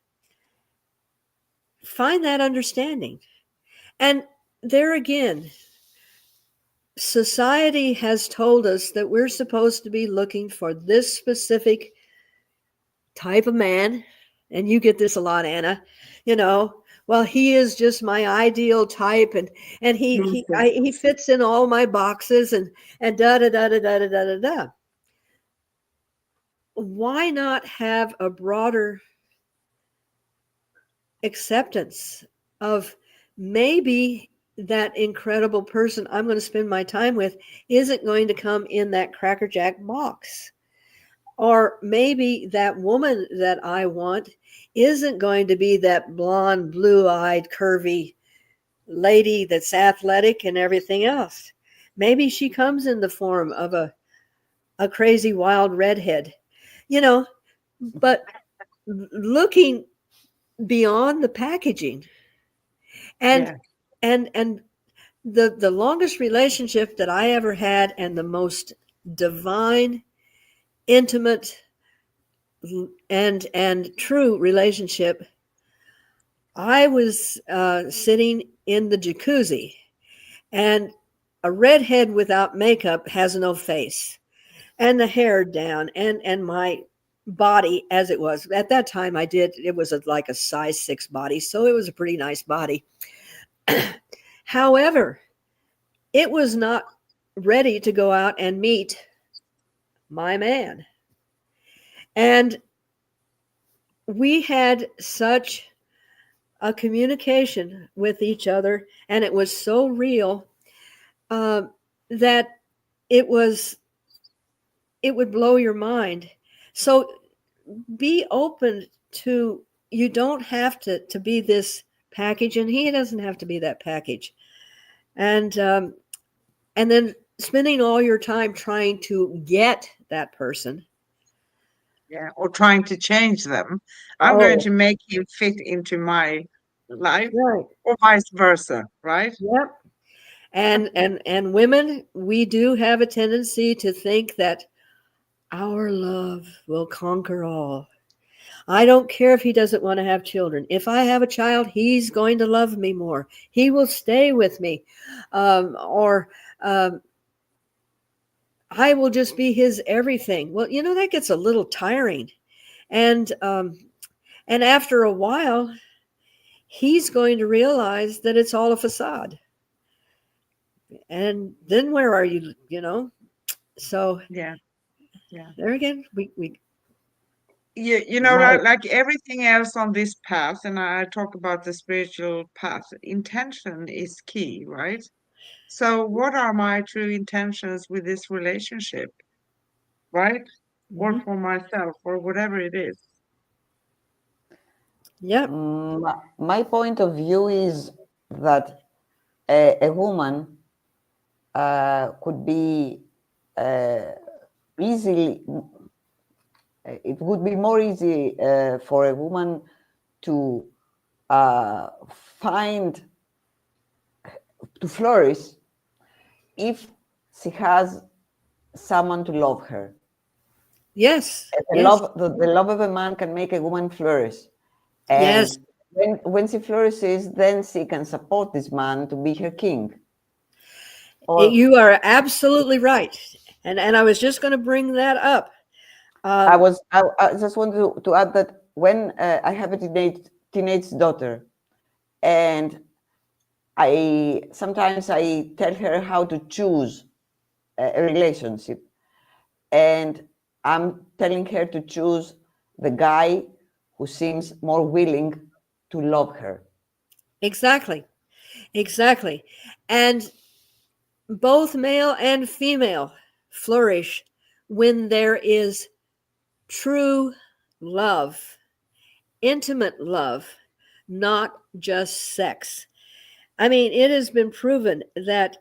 B: find that understanding. And there again, society has told us that we're supposed to be looking for this specific type of man. And you get this a lot, Anna. Well, he is just my ideal type, and he fits in all my boxes, and da da da da da da da da. Why not have a broader acceptance of maybe that incredible person I'm going to spend my time with isn't going to come in that Cracker Jack box? Or maybe that woman that I want isn't going to be that blonde, blue-eyed, curvy lady that's athletic and everything else. Maybe she comes in the form of a crazy, wild redhead, but looking beyond the packaging. And the longest relationship that I ever had, and the most divine, intimate, and true relationship, I was sitting in the jacuzzi, and a redhead without makeup has no face, and the hair down, and my body as it was at that time, it was like a size 6 body, so it was a pretty nice body. However, it was not ready to go out and meet my man. And we had such a communication with each other, and it was so real that it would blow your mind. So be open to, you don't have to be this package, and he doesn't have to be that package. And then spending all your time trying to get that person.
A: Yeah, or trying to change them. I'm going to make him fit into my life,
B: right,
A: or vice versa, right?
B: Yep. And women, we do have a tendency to think that our love will conquer all. I don't care if he doesn't want to have children. If I have a child, he's going to love me more. He will stay with me. Or I will just be his everything. Well, that gets a little tiring. And after a while, he's going to realize that it's all a facade. And then where are you, So
A: yeah.
B: There again, we
A: like everything else on this path, and I talk about the spiritual path, intention is key, right? So what are my true intentions with this relationship, right? Or for myself, or whatever it is.
B: Yeah.
C: My point of view is that a woman could be easily, it would be more easy for a woman to flourish if she has someone to love her.
B: Yes.
C: The love of a man can make a woman flourish. And when she flourishes, then she can support this man to be her king.
B: You are absolutely right. And I was just going to bring that up.
C: I just wanted to add that when I have a teenage daughter, and sometimes I tell her how to choose a relationship, and I'm telling her to choose the guy who seems more willing to love her.
B: Exactly. And both male and female flourish when there is true love, intimate love, not just sex. I mean, it has been proven that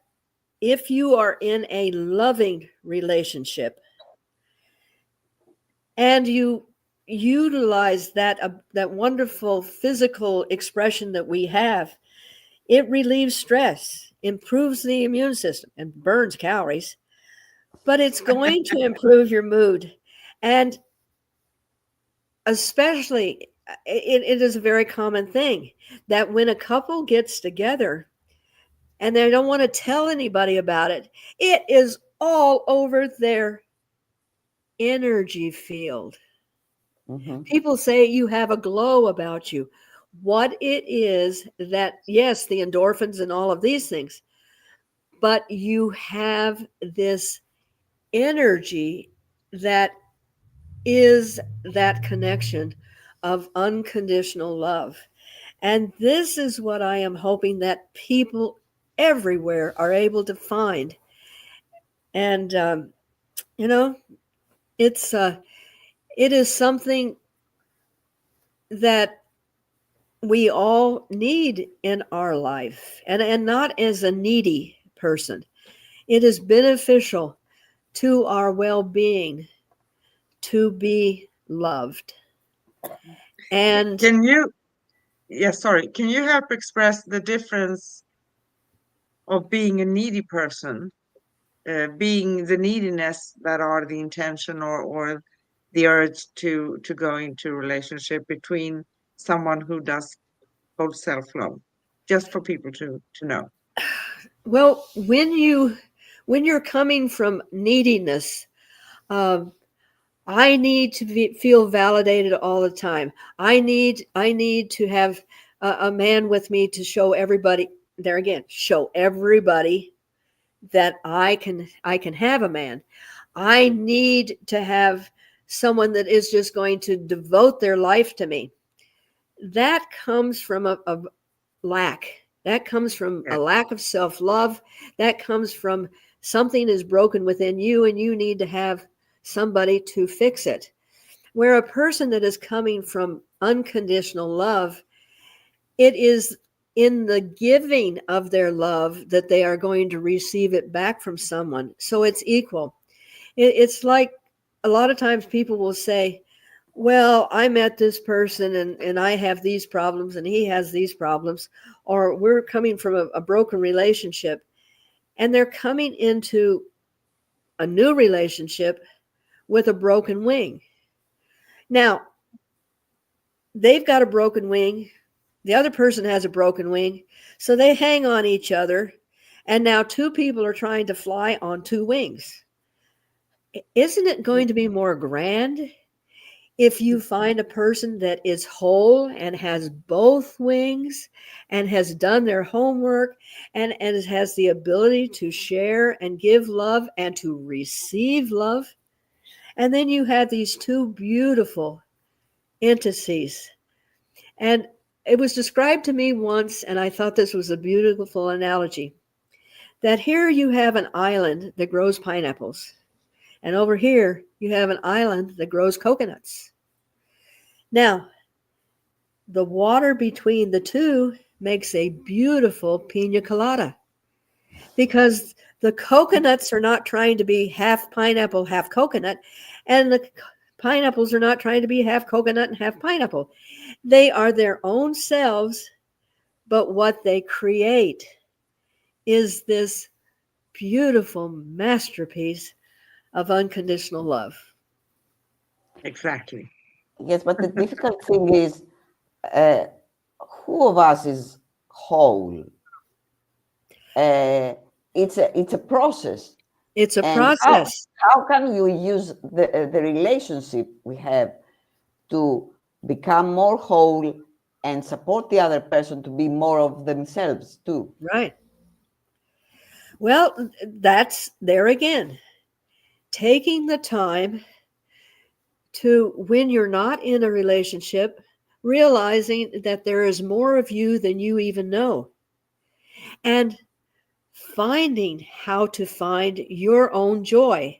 B: if you are in a loving relationship and you utilize that wonderful physical expression that we have, it relieves stress, improves the immune system, and burns calories. But it's going to improve your mood, and especially it is a very common thing that when a couple gets together and they don't want to tell anybody about it, it is all over their energy field.
C: Mm-hmm.
B: People say you have a glow about you. What it is that, yes, the endorphins and all of these things, but you have this energy that is that connection of unconditional love. And this is what I am hoping that people everywhere are able to find. And, you know, it is something that we all need in our life, and not as a needy person. It is beneficial to our well-being to be loved. And
A: Can you, sorry, can you help express the difference of being a needy person, being the neediness that are the intention or the urge to go into a relationship between someone who does hold self-love, just for people to know?
B: well, when you're coming from neediness, I need to feel validated all the time. I need to have a man with me to show everybody. There again, show everybody that I can have a man. I need to have someone that is just going to devote their life to me. That comes from a lack. That comes from
A: Yeah.
B: a lack of self-love. That comes from something is broken within you and you need to have somebody to fix it. Where a person that is coming from unconditional love, it is in the giving of their love that they are going to receive it back from someone. So it's equal. It's like a lot of times people will say, well, I met this person and I have these problems and he has these problems, or we're coming from a broken relationship, and they're coming into a new relationship with a broken wing. Now, they've got a broken wing. The other person has a broken wing. So they hang on each other. And now two people are trying to fly on two wings. Isn't it going to be more grand if you find a person that is whole and has both wings and has done their homework and has the ability to share and give love and to receive love? And then you have these two beautiful entities. And it was described to me once, and I thought this was a beautiful analogy, that here you have an island that grows pineapples, and over here you have an island that grows coconuts. Now, the water between the two makes a beautiful pina colada because the coconuts are not trying to be half pineapple, half coconut, and the pineapples are not trying to be half coconut and half pineapple. They are their own selves, but what they create is this beautiful masterpiece of unconditional love.
A: Exactly.
C: Yes, but the difficult thing is, who of us is whole? It's a process.
B: It's a
C: And
B: process.
C: how can you use the relationship we have to become more whole and support the other person to be more of themselves too?
B: Right. Well, that's there again. Taking the time to, when you're not in a relationship, realizing that there is more of you than you even know. And finding how to find your own joy.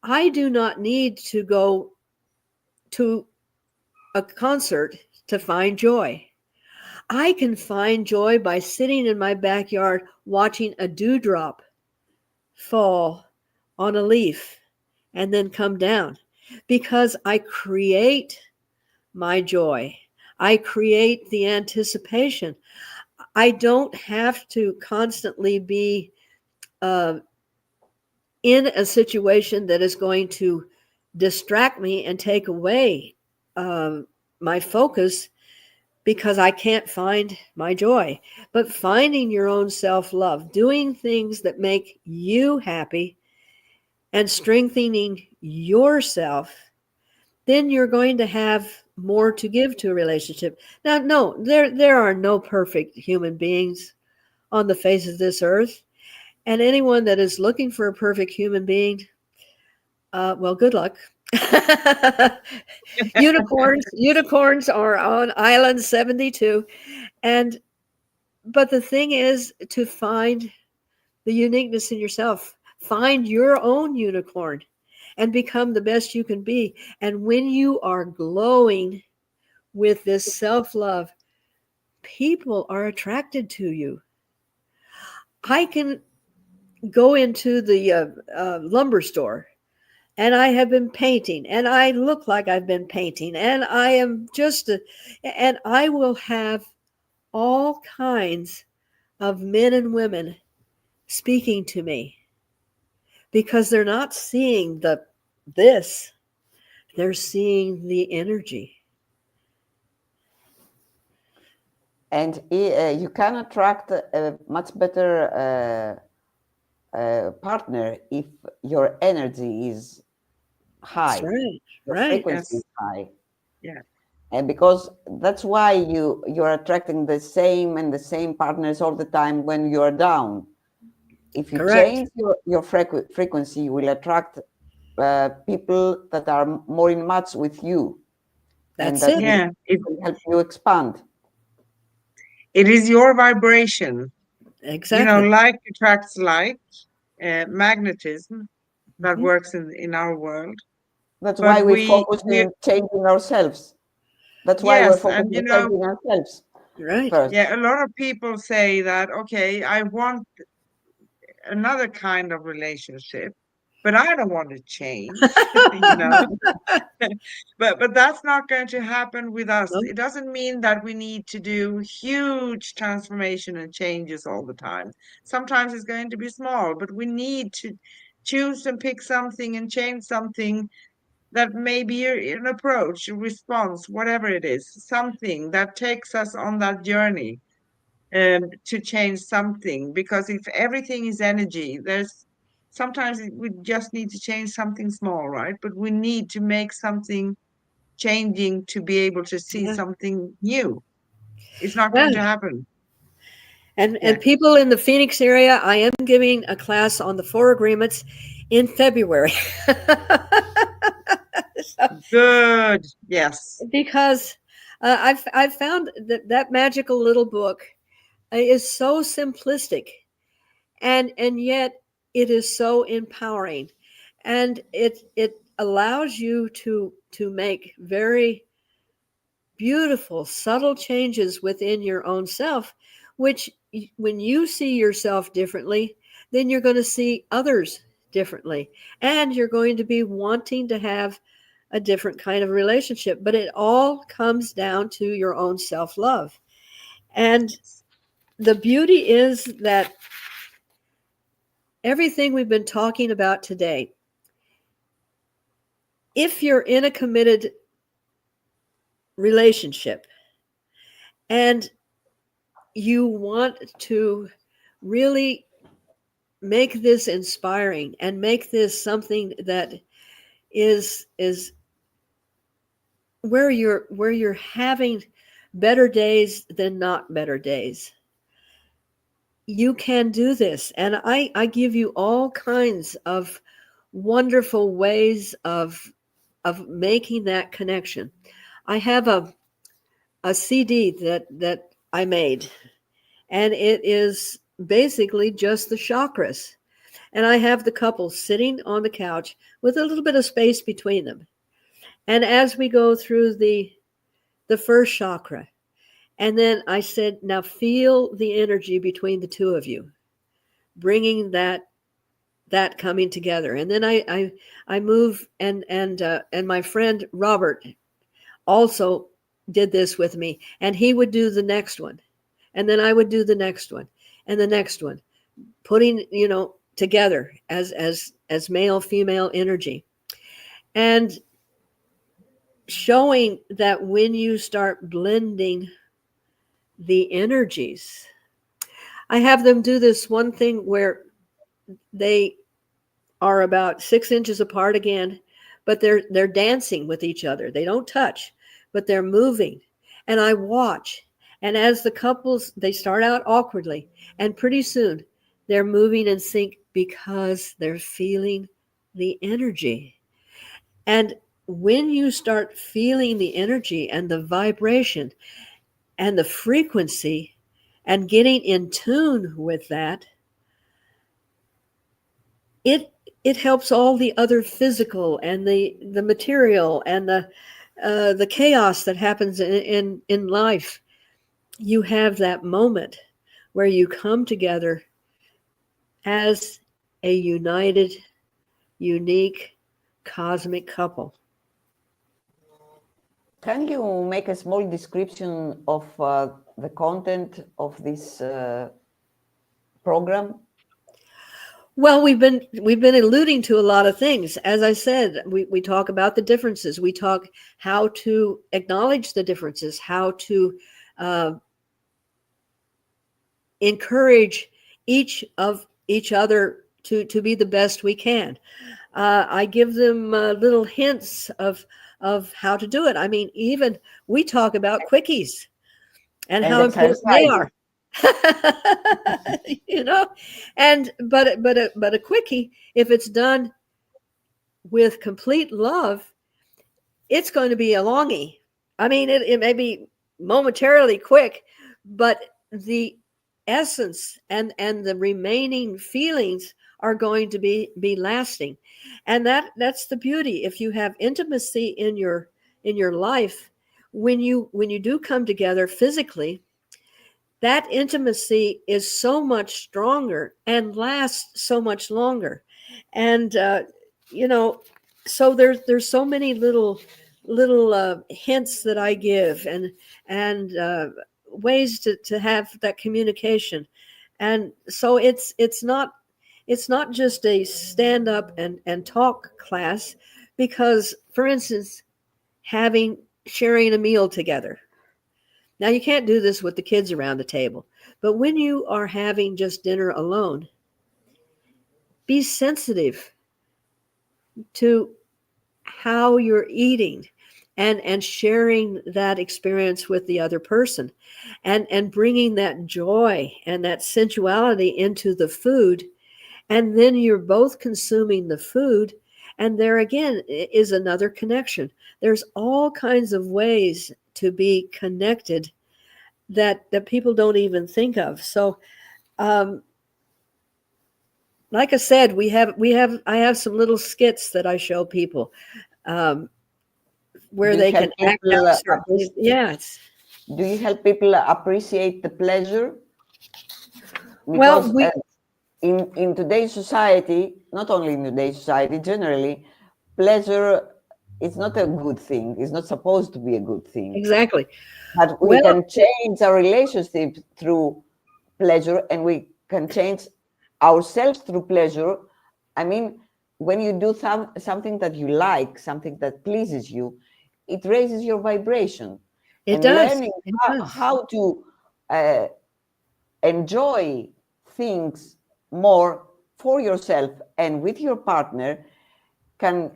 B: I do not need to go to a concert to find joy. I can find joy by sitting in my backyard watching a dewdrop fall on a leaf and then come down, because I create my joy. I create the anticipation. I don't have to constantly be in a situation that is going to distract me and take away my focus, because I can't find my joy. But finding your own self-love, doing things that make you happy and strengthening yourself, then you're going to have more to give to a relationship. Now, no, there are no perfect human beings on the face of this earth. And anyone that is looking for a perfect human being, well, good luck. Unicorns are on island 72. But the thing is to find the uniqueness in yourself. Find your own unicorn and become the best you can be. And when you are glowing with this self-love, people are attracted to you. I can go into the lumber store, and I have been painting, and I look like I've been painting, and I am and I will have all kinds of men and women speaking to me, because they're not seeing this, they're seeing the energy.
C: And you can attract a much better partner if your energy is high.
B: That's right.
C: Your
B: Right.
C: frequency
A: Yes.
C: is high.
A: Yeah.
C: And because that's why you're attracting the same partners all the time when you're down. If you
B: Correct.
C: change your frequency, you will attract people that are more in match with you.
B: That's
C: and that
B: it.
A: Yeah.
C: will help you expand.
A: It is your vibration.
B: Exactly.
A: Like attracts like, magnetism that
B: Mhm.
A: works in our world.
C: That's
A: But
C: why we focus on changing ourselves. That's why we're
A: yes,
C: focusing
A: and
C: on changing ourselves
B: Right.
C: first.
A: yeah, a lot of people say that, okay, I want another kind of relationship, but I don't want to change, But that's not going to happen with us.
B: Nope.
A: It doesn't mean that we need to do huge transformation and changes all the time. Sometimes it's going to be small, but we need to choose and pick something and change something, that may be an approach, a response, whatever it is, something that takes us on that journey to change something. Because if everything is energy, sometimes we just need to change something small, right? But we need to make something changing to be able to see
B: Yeah.
A: something new. It's not
B: Yeah.
A: going to happen.
B: And
A: Yeah.
B: people in the Phoenix area, I am giving a class on the 4 agreements in February.
A: Good. Yes.
B: Because I've found that magical little book is so simplistic, and yet it is so empowering, and it allows you to make very beautiful, subtle changes within your own self, which when you see yourself differently, then you're going to see others differently. And you're going to be wanting to have a different kind of relationship. But it all comes down to your own self love. And the beauty is that everything we've been talking about today, if you're in a committed relationship and you want to really make this inspiring and make this something that is where you're having better days than not better days, you can do this. And I give you all kinds of wonderful ways of making that connection. I have a CD that I made, and it is basically just the chakras. And I have the couple sitting on the couch with a little bit of space between them. And as we go through the first chakra, and then I said, now feel the energy between the two of you, bringing that coming together. And then I move, and my friend Robert also did this with me, and he would do the next one, and then I would do the next one and the next one, putting, together as male female energy, and showing that when you start blending the energies, I have them do this one thing where they are about 6 inches apart again, but they're dancing with each other. They don't touch, but they're moving, and I watch. And as the couples, they start out awkwardly, and pretty soon they're moving in sync because they're feeling the energy. And when you start feeling the energy and the vibration and the frequency and getting in tune with that, it helps all the other physical and the material and the chaos that happens in life. You have that moment where you come together as a united, unique, cosmic couple.
C: Can you make a small description of the content of this program?
B: Well, we've been alluding to a lot of things. As I said, we talk about the differences. We talk how to acknowledge the differences, how to encourage each other to be the best we can. I give them little hints of how to do it. I mean, even we talk about quickies and how important they are. And but a quickie, if it's done with complete love, it's going to be a longie. I mean, it may be momentarily quick, but the essence and the remaining feelings are going to be lasting. And that's the beauty. If you have intimacy in your life, when you do come together physically, that intimacy is so much stronger and lasts so much longer. And so there's so many little hints that I give, and ways to have that communication. And so it's not just a stand up and talk class, because, for instance, sharing a meal together. Now, you can't do this with the kids around the table, but when you are having just dinner alone, be sensitive to how you're eating and sharing that experience with the other person, and bringing that joy and that sensuality into the food. And then you're both consuming the food, and there again is another connection. There's all kinds of ways to be connected that people don't even think of. So, like I said, I have some little skits that I show people, where they can act out certain things. Yeah.
C: Do you help people appreciate the pleasure?
B: Because,
C: well, in today's society, not only in today's society, generally, pleasure is not a good thing. It's not supposed to be a good thing.
B: Exactly.
C: But we can change our relationship through pleasure, and we can change ourselves through pleasure. I mean, when you do something that you like, something that pleases you, it raises your vibration.
B: It does.
C: Learning how to enjoy things more for yourself and with your partner can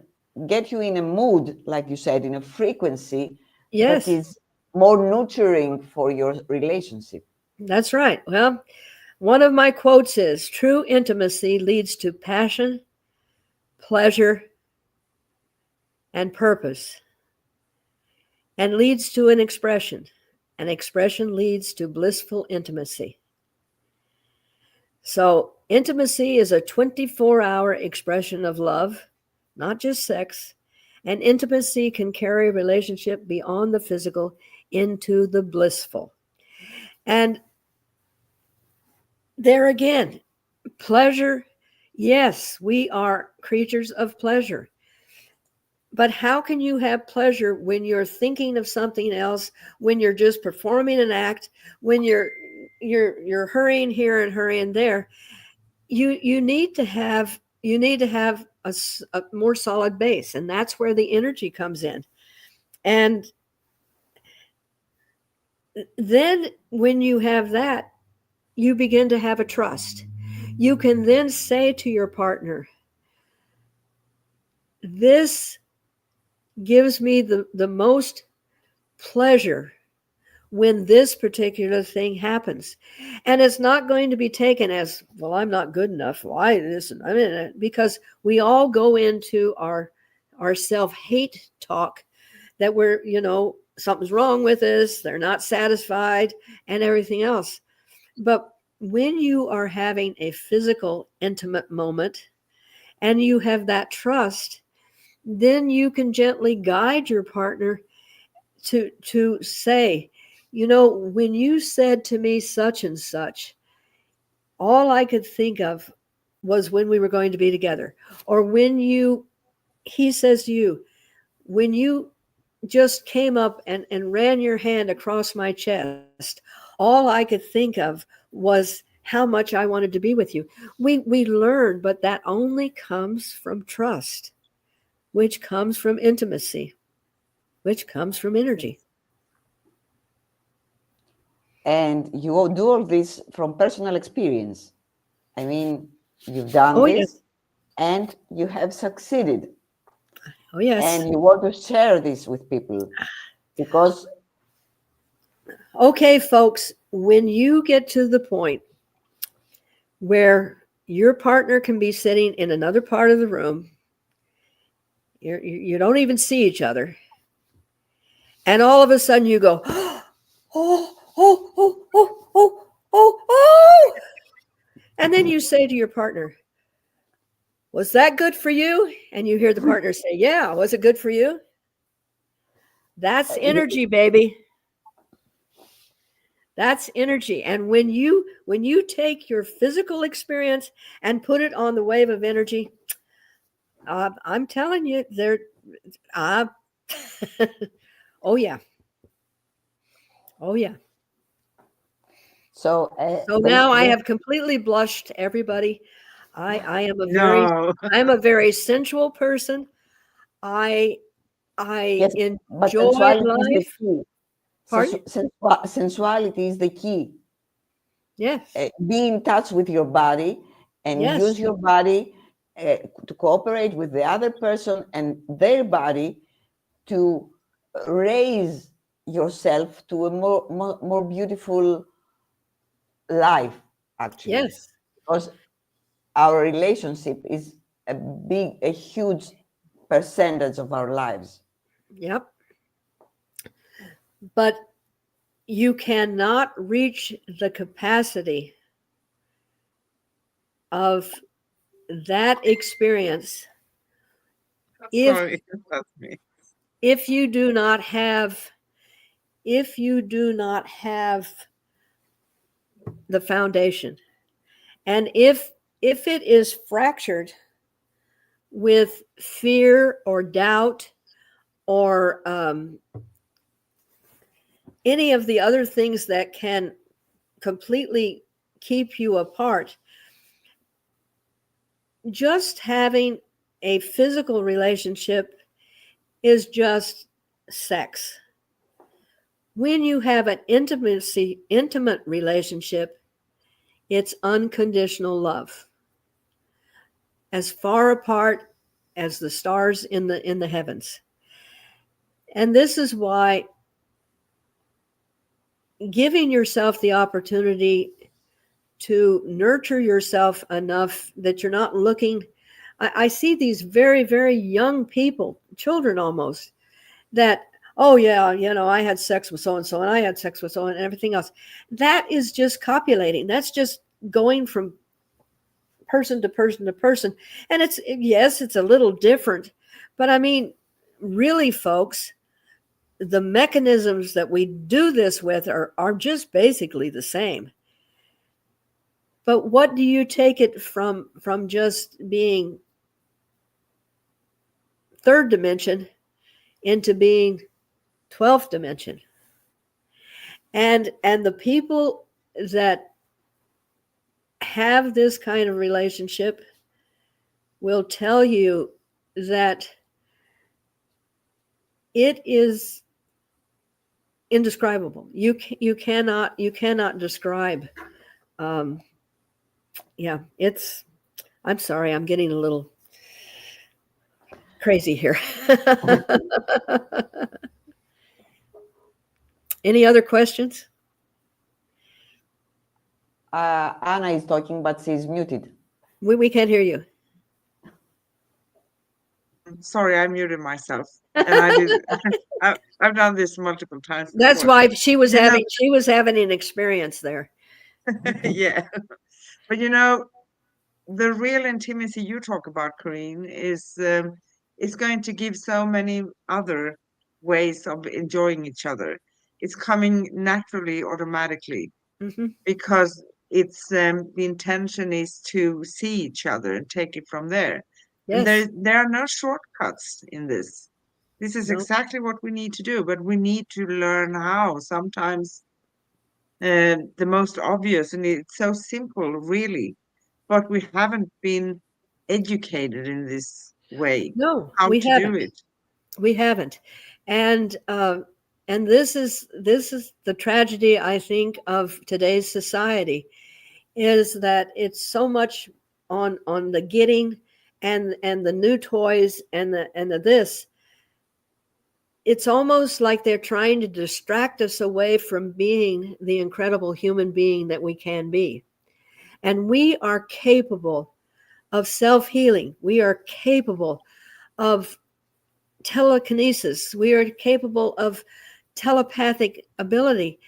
C: get you in a mood, like you said, in a frequency that is more nurturing for your relationship.
B: That's right. Well, one of my quotes is, true intimacy leads to passion, pleasure, and purpose, and leads to an expression. An expression leads to blissful intimacy. So intimacy is a 24-hour expression of love, not just sex. And intimacy can carry a relationship beyond the physical into the blissful. And there again, pleasure. Yes, we are creatures of pleasure. But how can you have pleasure when you're thinking of something else, when you're just performing an act, when you're hurrying here and hurrying there? You need to have a more solid base, and that's where the energy comes in. And then when you have that, you begin to have a trust. You can then say to your partner, this gives me the most pleasure when this particular thing happens. And it's not going to be taken as, well, I'm not good enough. Why this? I mean, because we all go into our self-hate talk that we're, something's wrong with us, they're not satisfied, and everything else. But when you are having a physical, intimate moment and you have that trust, then you can gently guide your partner to say, when you said to me such and such, all I could think of was when we were going to be together. Or he says to you, when you just came up and ran your hand across my chest, all I could think of was how much I wanted to be with you. We learn, but that only comes from trust, which comes from intimacy, which comes from energy.
C: And you do all this from personal experience. I mean, you've done this,
B: yes.
C: And you have succeeded.
B: Oh, yes.
C: And you want to share this with people because...
B: Okay, folks, when you get to the point where your partner can be sitting in another part of the room, you don't even see each other, and all of a sudden you go, oh, and then you say to your partner, was that good for you? And you hear the partner say, yeah, was it good for you? That's energy, baby. That's energy. And when you take your physical experience and put it on the wave of energy, I'm telling you, oh yeah. So now I have completely blushed, everybody. I am a very sensual person. I enjoy life.
C: Pardon? Sensuality is the key.
B: Yes.
C: Be in touch with your body and use your body to cooperate with the other person and their body to raise yourself to a more beautiful life, actually.
B: Yes.
C: Because our relationship is a huge percentage of our lives.
B: Yep. But you cannot reach the capacity of that experience if you do not have the foundation. And if it is fractured with fear or doubt or any of the other things that can completely keep you apart, just having a physical relationship is just sex. When you have an intimate relationship, it's unconditional love. As far apart as the stars in the heavens. And this is why giving yourself the opportunity to nurture yourself enough that you're not looking. I see these very, very young people, children almost, that, oh yeah, I had sex with so-and-so and I had sex with so and everything else. That is just copulating. That's just going from person to person to person. And it's a little different, but I mean, really, folks, the mechanisms that we do this with are just basically the same. But what do you take it from just being third dimension into being 12th dimension? And the people that have this kind of relationship will tell you that it is indescribable. You cannot describe. Yeah, I'm sorry, I'm getting a little crazy here. Any other questions?
C: Anna is talking, but she's muted.
B: We can't hear you.
A: Sorry, I muted myself, and I did. I've done this multiple times before.
B: That's why she was having an experience there.
A: Yeah, but the real intimacy you talk about, Corinne, is going to give so many other ways of enjoying each other. It's coming naturally, automatically, because it's the intention is to see each other and take it from there.
B: Yes.
A: And there are no shortcuts in this. This is exactly what we need to do, but we need to learn how. Sometimes the most obvious, and it's so simple, really, but we haven't been educated in this way.
B: No,
A: how
B: we
A: to
B: haven't.
A: do it.
B: We haven't. And this is the tragedy, I think, of today's society, is that it's so much on the getting and the new toys and the this. It's almost like they're trying to distract us away from being the incredible human being that we can be. And we are capable of self-healing. We are capable of telekinesis. We are capable of telepathic ability.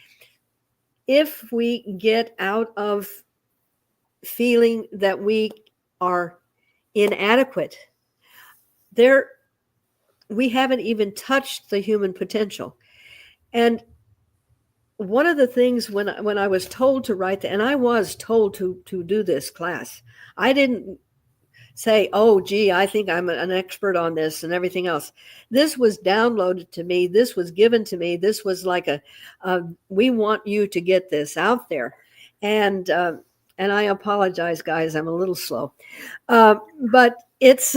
B: If we get out of feeling that we are inadequate, we haven't even touched the human potential. And one of the things when I was told to write and I was told to do this class, I didn't say, oh, gee, I think I'm an expert on this and everything else. This was downloaded to me. This was given to me. This was like we want you to get this out there. And I apologize, guys, I'm a little slow. But it's,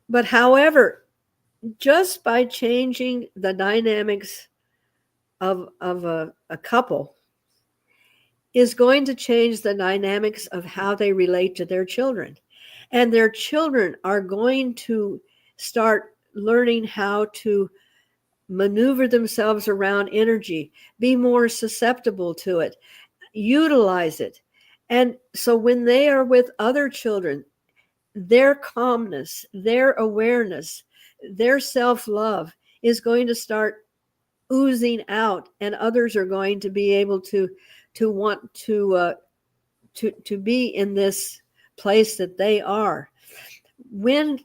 B: but however, just by changing the dynamics of a couple is going to change the dynamics of how they relate to their children. And their children are going to start learning how to maneuver themselves around energy, be more susceptible to it, utilize it. And so when they are with other children, their calmness, their awareness, their self-love is going to start oozing out, and others are going to be able to want to be in this place that they are. When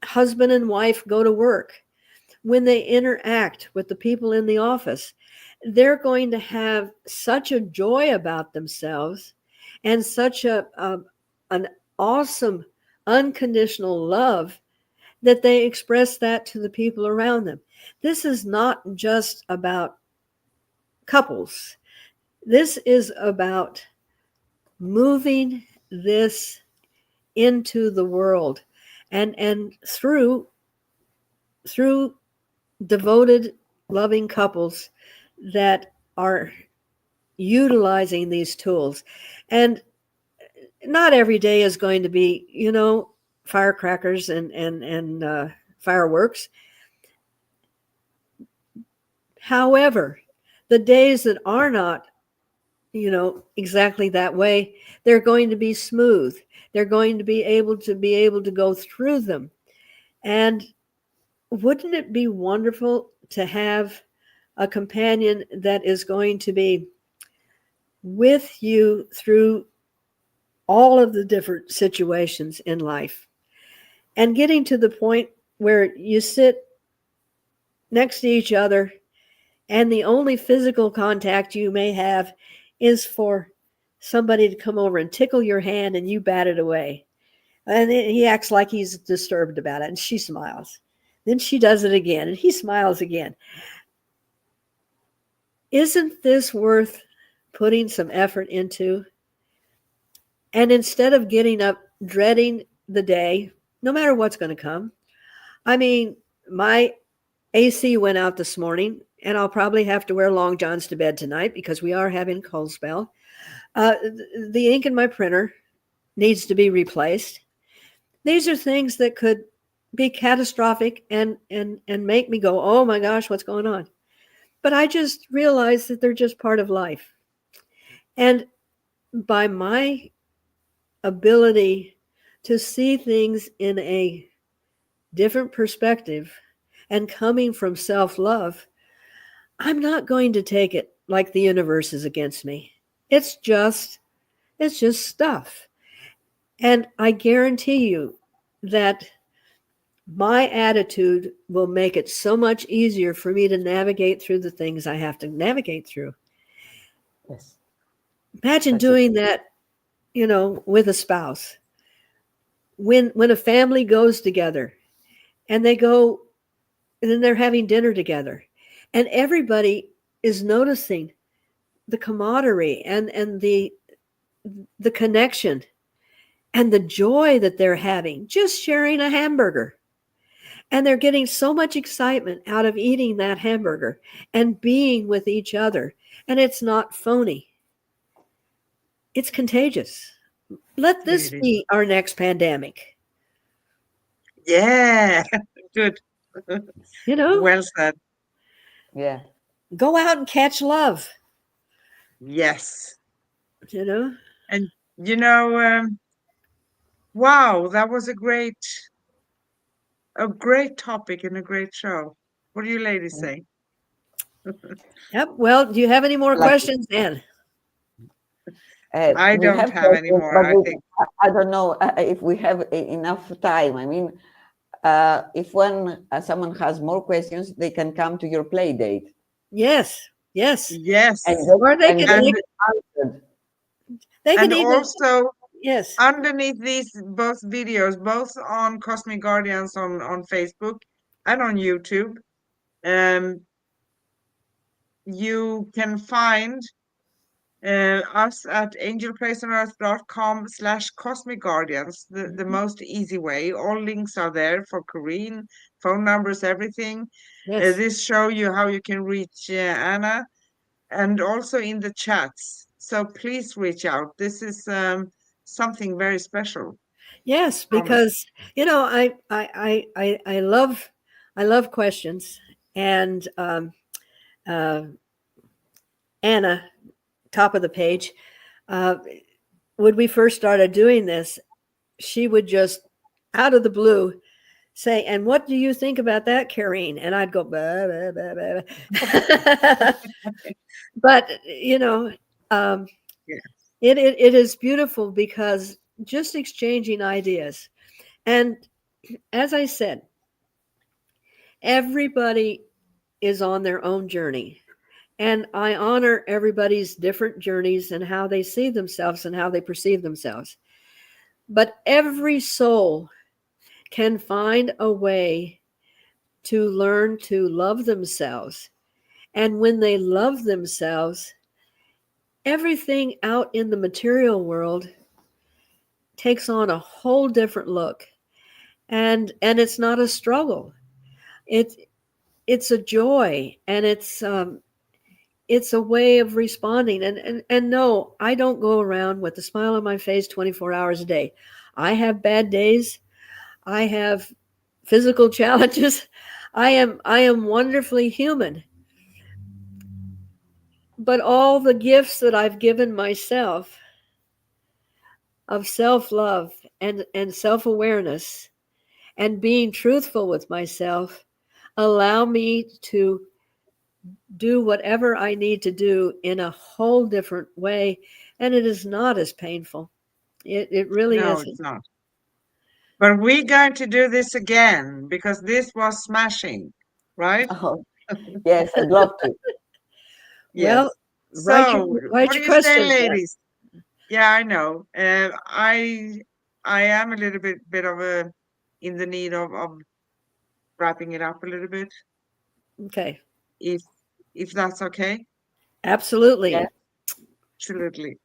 B: husband and wife go to work, when they interact with the people in the office, they're going to have such a joy about themselves and such an awesome unconditional love that they express that to the people around them. This is not just about couples. This is about moving this into the world and through devoted, loving couples that are utilizing these tools. And not every day is going to be, firecrackers and fireworks. However, the days that are not, exactly that way, they're going to be smooth. They're going to be able to go through them. And wouldn't it be wonderful to have a companion that is going to be with you through all of the different situations in life, and getting to the point where you sit next to each other and the only physical contact you may have is for somebody to come over and tickle your hand and you bat it away. And he acts like he's disturbed about it, and she smiles. Then she does it again, and he smiles again. Isn't this worth putting some effort into? And instead of getting up dreading the day, no matter what's going to come. I mean, my AC went out this morning, and I'll probably have to wear long johns to bed tonight because we are having a cold spell. The ink in my printer needs to be replaced. These are things that could be catastrophic and make me go, oh my gosh, what's going on? But I just realized that they're just part of life. And by my ability to see things in a different perspective and coming from self-love, I'm not going to take it like the universe is against me. It's just stuff. And I guarantee you that my attitude will make it so much easier for me to navigate through the things I have to navigate through.
C: Yes.
B: Imagine doing that, with a spouse. When a family goes together and they go, and then they're having dinner together, and everybody is noticing the camaraderie and the connection and the joy that they're having just sharing a hamburger. And they're getting so much excitement out of eating that hamburger and being with each other. And it's not phony. It's contagious. Let this be our next pandemic.
A: Yeah, good. Well said.
C: Yeah.
B: Go out and catch love.
A: Yes.
B: And
A: wow, that was a great topic and a great show. What do you ladies say?
B: Yep. Well, do you have any more questions, Anne?
A: I don't have any more.
C: I don't know if we have enough time. I mean, if someone has more questions, they can come to your play date.
B: Yes.
A: Or
B: they can
A: also
B: yes,
A: underneath these both videos, both on Cosmic Guardians on Facebook and on YouTube, you can find us at angelplaceonearth.com/Cosmic Guardians, the most easy way. All links are there for Corinne, phone numbers, everything.
B: Yes.
A: This show you how you can reach Anna, and also in the chats. So please reach out. This is something very special.
B: Yes, because I love questions, and Anna, top of the page, when we first started doing this, she would just out of the blue say, "And what do you think about that, Karine?" And I'd go, bah, bah, bah, bah. But it is beautiful because just exchanging ideas. And as I said, everybody is on their own journey. And I honor everybody's different journeys and how they see themselves and how they perceive themselves. But every soul can find a way to learn to love themselves. And when they love themselves, everything out in the material world takes on a whole different look. And it's not a struggle. It's a joy, and it's a way of responding. And no, I don't go around with a smile on my face 24 hours a day. I have bad days. I have physical challenges. I am wonderfully human. But all the gifts that I've given myself of self-love and self-awareness and being truthful with myself allow me to do whatever I need to do in a whole different way, and it is not as painful. It really
A: No,
B: isn't.
A: it's not. But we're going to do this again because this was smashing, right?
C: Oh, yes, I'd love to.
A: Yes.
B: Well,
A: So,
B: write
A: what do
B: your
A: you say,
B: questions down.
A: ladies? Yeah, I know. I am a little bit of a in the need of wrapping it up a little bit,
B: Okay.
A: if that's okay.
B: Absolutely.
C: Yeah.
A: Absolutely.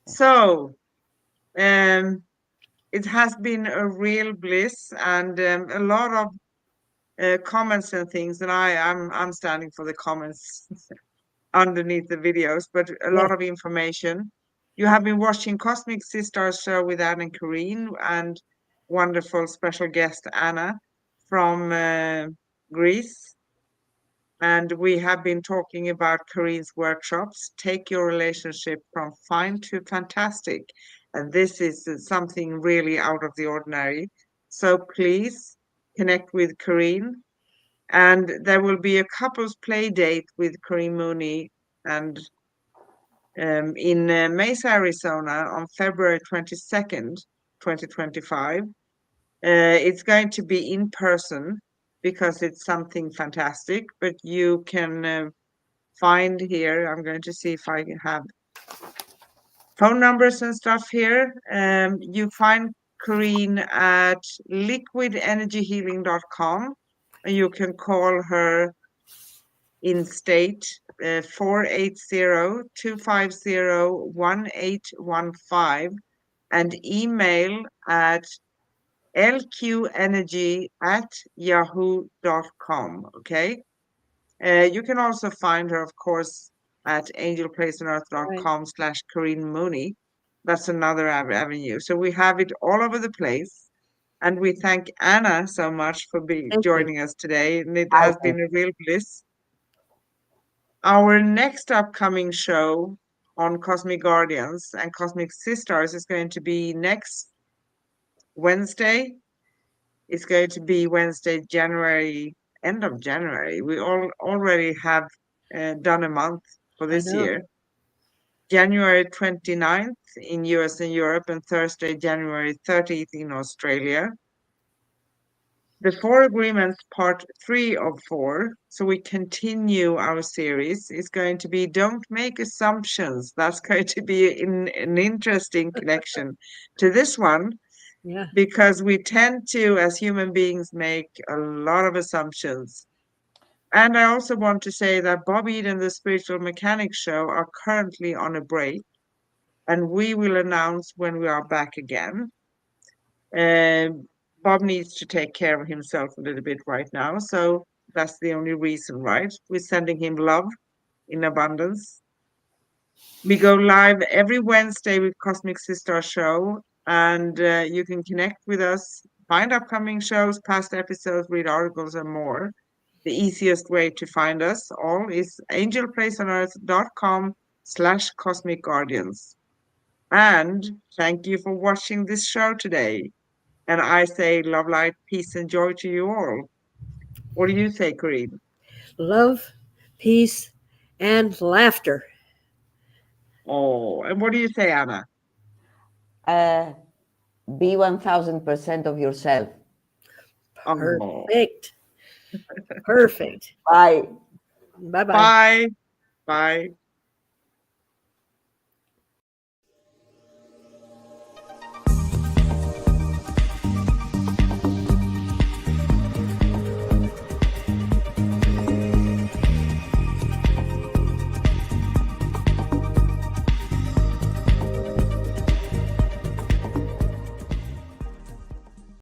A: So, it has been a real bliss and a lot of comments and things, and I'm standing for the comments underneath the videos, but a
B: Yeah.
A: lot of information. You have been watching Cosmic Sis-Stars Show with Anne and Corinne and wonderful special guest Anna from Greece. And we have been talking about Corinne's workshops, Take Your Relationship from Fine to Fantastic. And this is something really out of the ordinary. So please connect with Corinne. And there will be a couples play date with Corinne Mooney and in Mesa, Arizona on February 22nd, 2025. It's going to be in person because it's something fantastic, but you can find here. I'm going to see if I have phone numbers and stuff here. You find Corinne at liquidenergyhealing.com. You can call her in state 480-250-1815 and email at lqenergy@yahoo.com. Okay. You can also find her, of course, at angelplaceonearth.com/Corinne Mooney. That's another avenue. So we have it all over the place. And we thank Anna so much for
B: Thank you.
A: joining us today. And it
C: I
A: has been a real bliss. Our next upcoming show on Cosmic Guardians and Cosmic Sis-Stars is going to be next Wednesday. It's going to be Wednesday, end of January. We already have done a month for
B: I
A: this
B: know.
A: year. January 29th in US and Europe, and Thursday, January 30th in Australia. The 4 agreements, part 3 of 4. So we continue our series. It's going to be Don't Make Assumptions. That's going to be an interesting connection to this one,
B: Yeah.
A: because we tend to, as human beings, make a lot of assumptions. And I also want to say that Bob Eden, the Spiritual Mechanics Show, are currently on a break, and we will announce when we are back again. Bob needs to take care of himself a little bit right now, so that's the only reason, right? We're sending him love in abundance. We go live every Wednesday with Cosmic Sis-Stars Show, and you can connect with us, find upcoming shows, past episodes, read articles, and more. The easiest way to find us all is angelplaceonearth.com/Cosmic Guardians. And thank you for watching this show today. And I say love, light, peace, and joy to you all. What do you say, Corinne?
B: Love, peace, and laughter.
A: Oh, and what do you say, Anna?
C: Be 1000% of yourself.
A: Oh,
B: Perfect. Perfect.
C: Bye.
B: Bye-bye.
A: bye. Bye.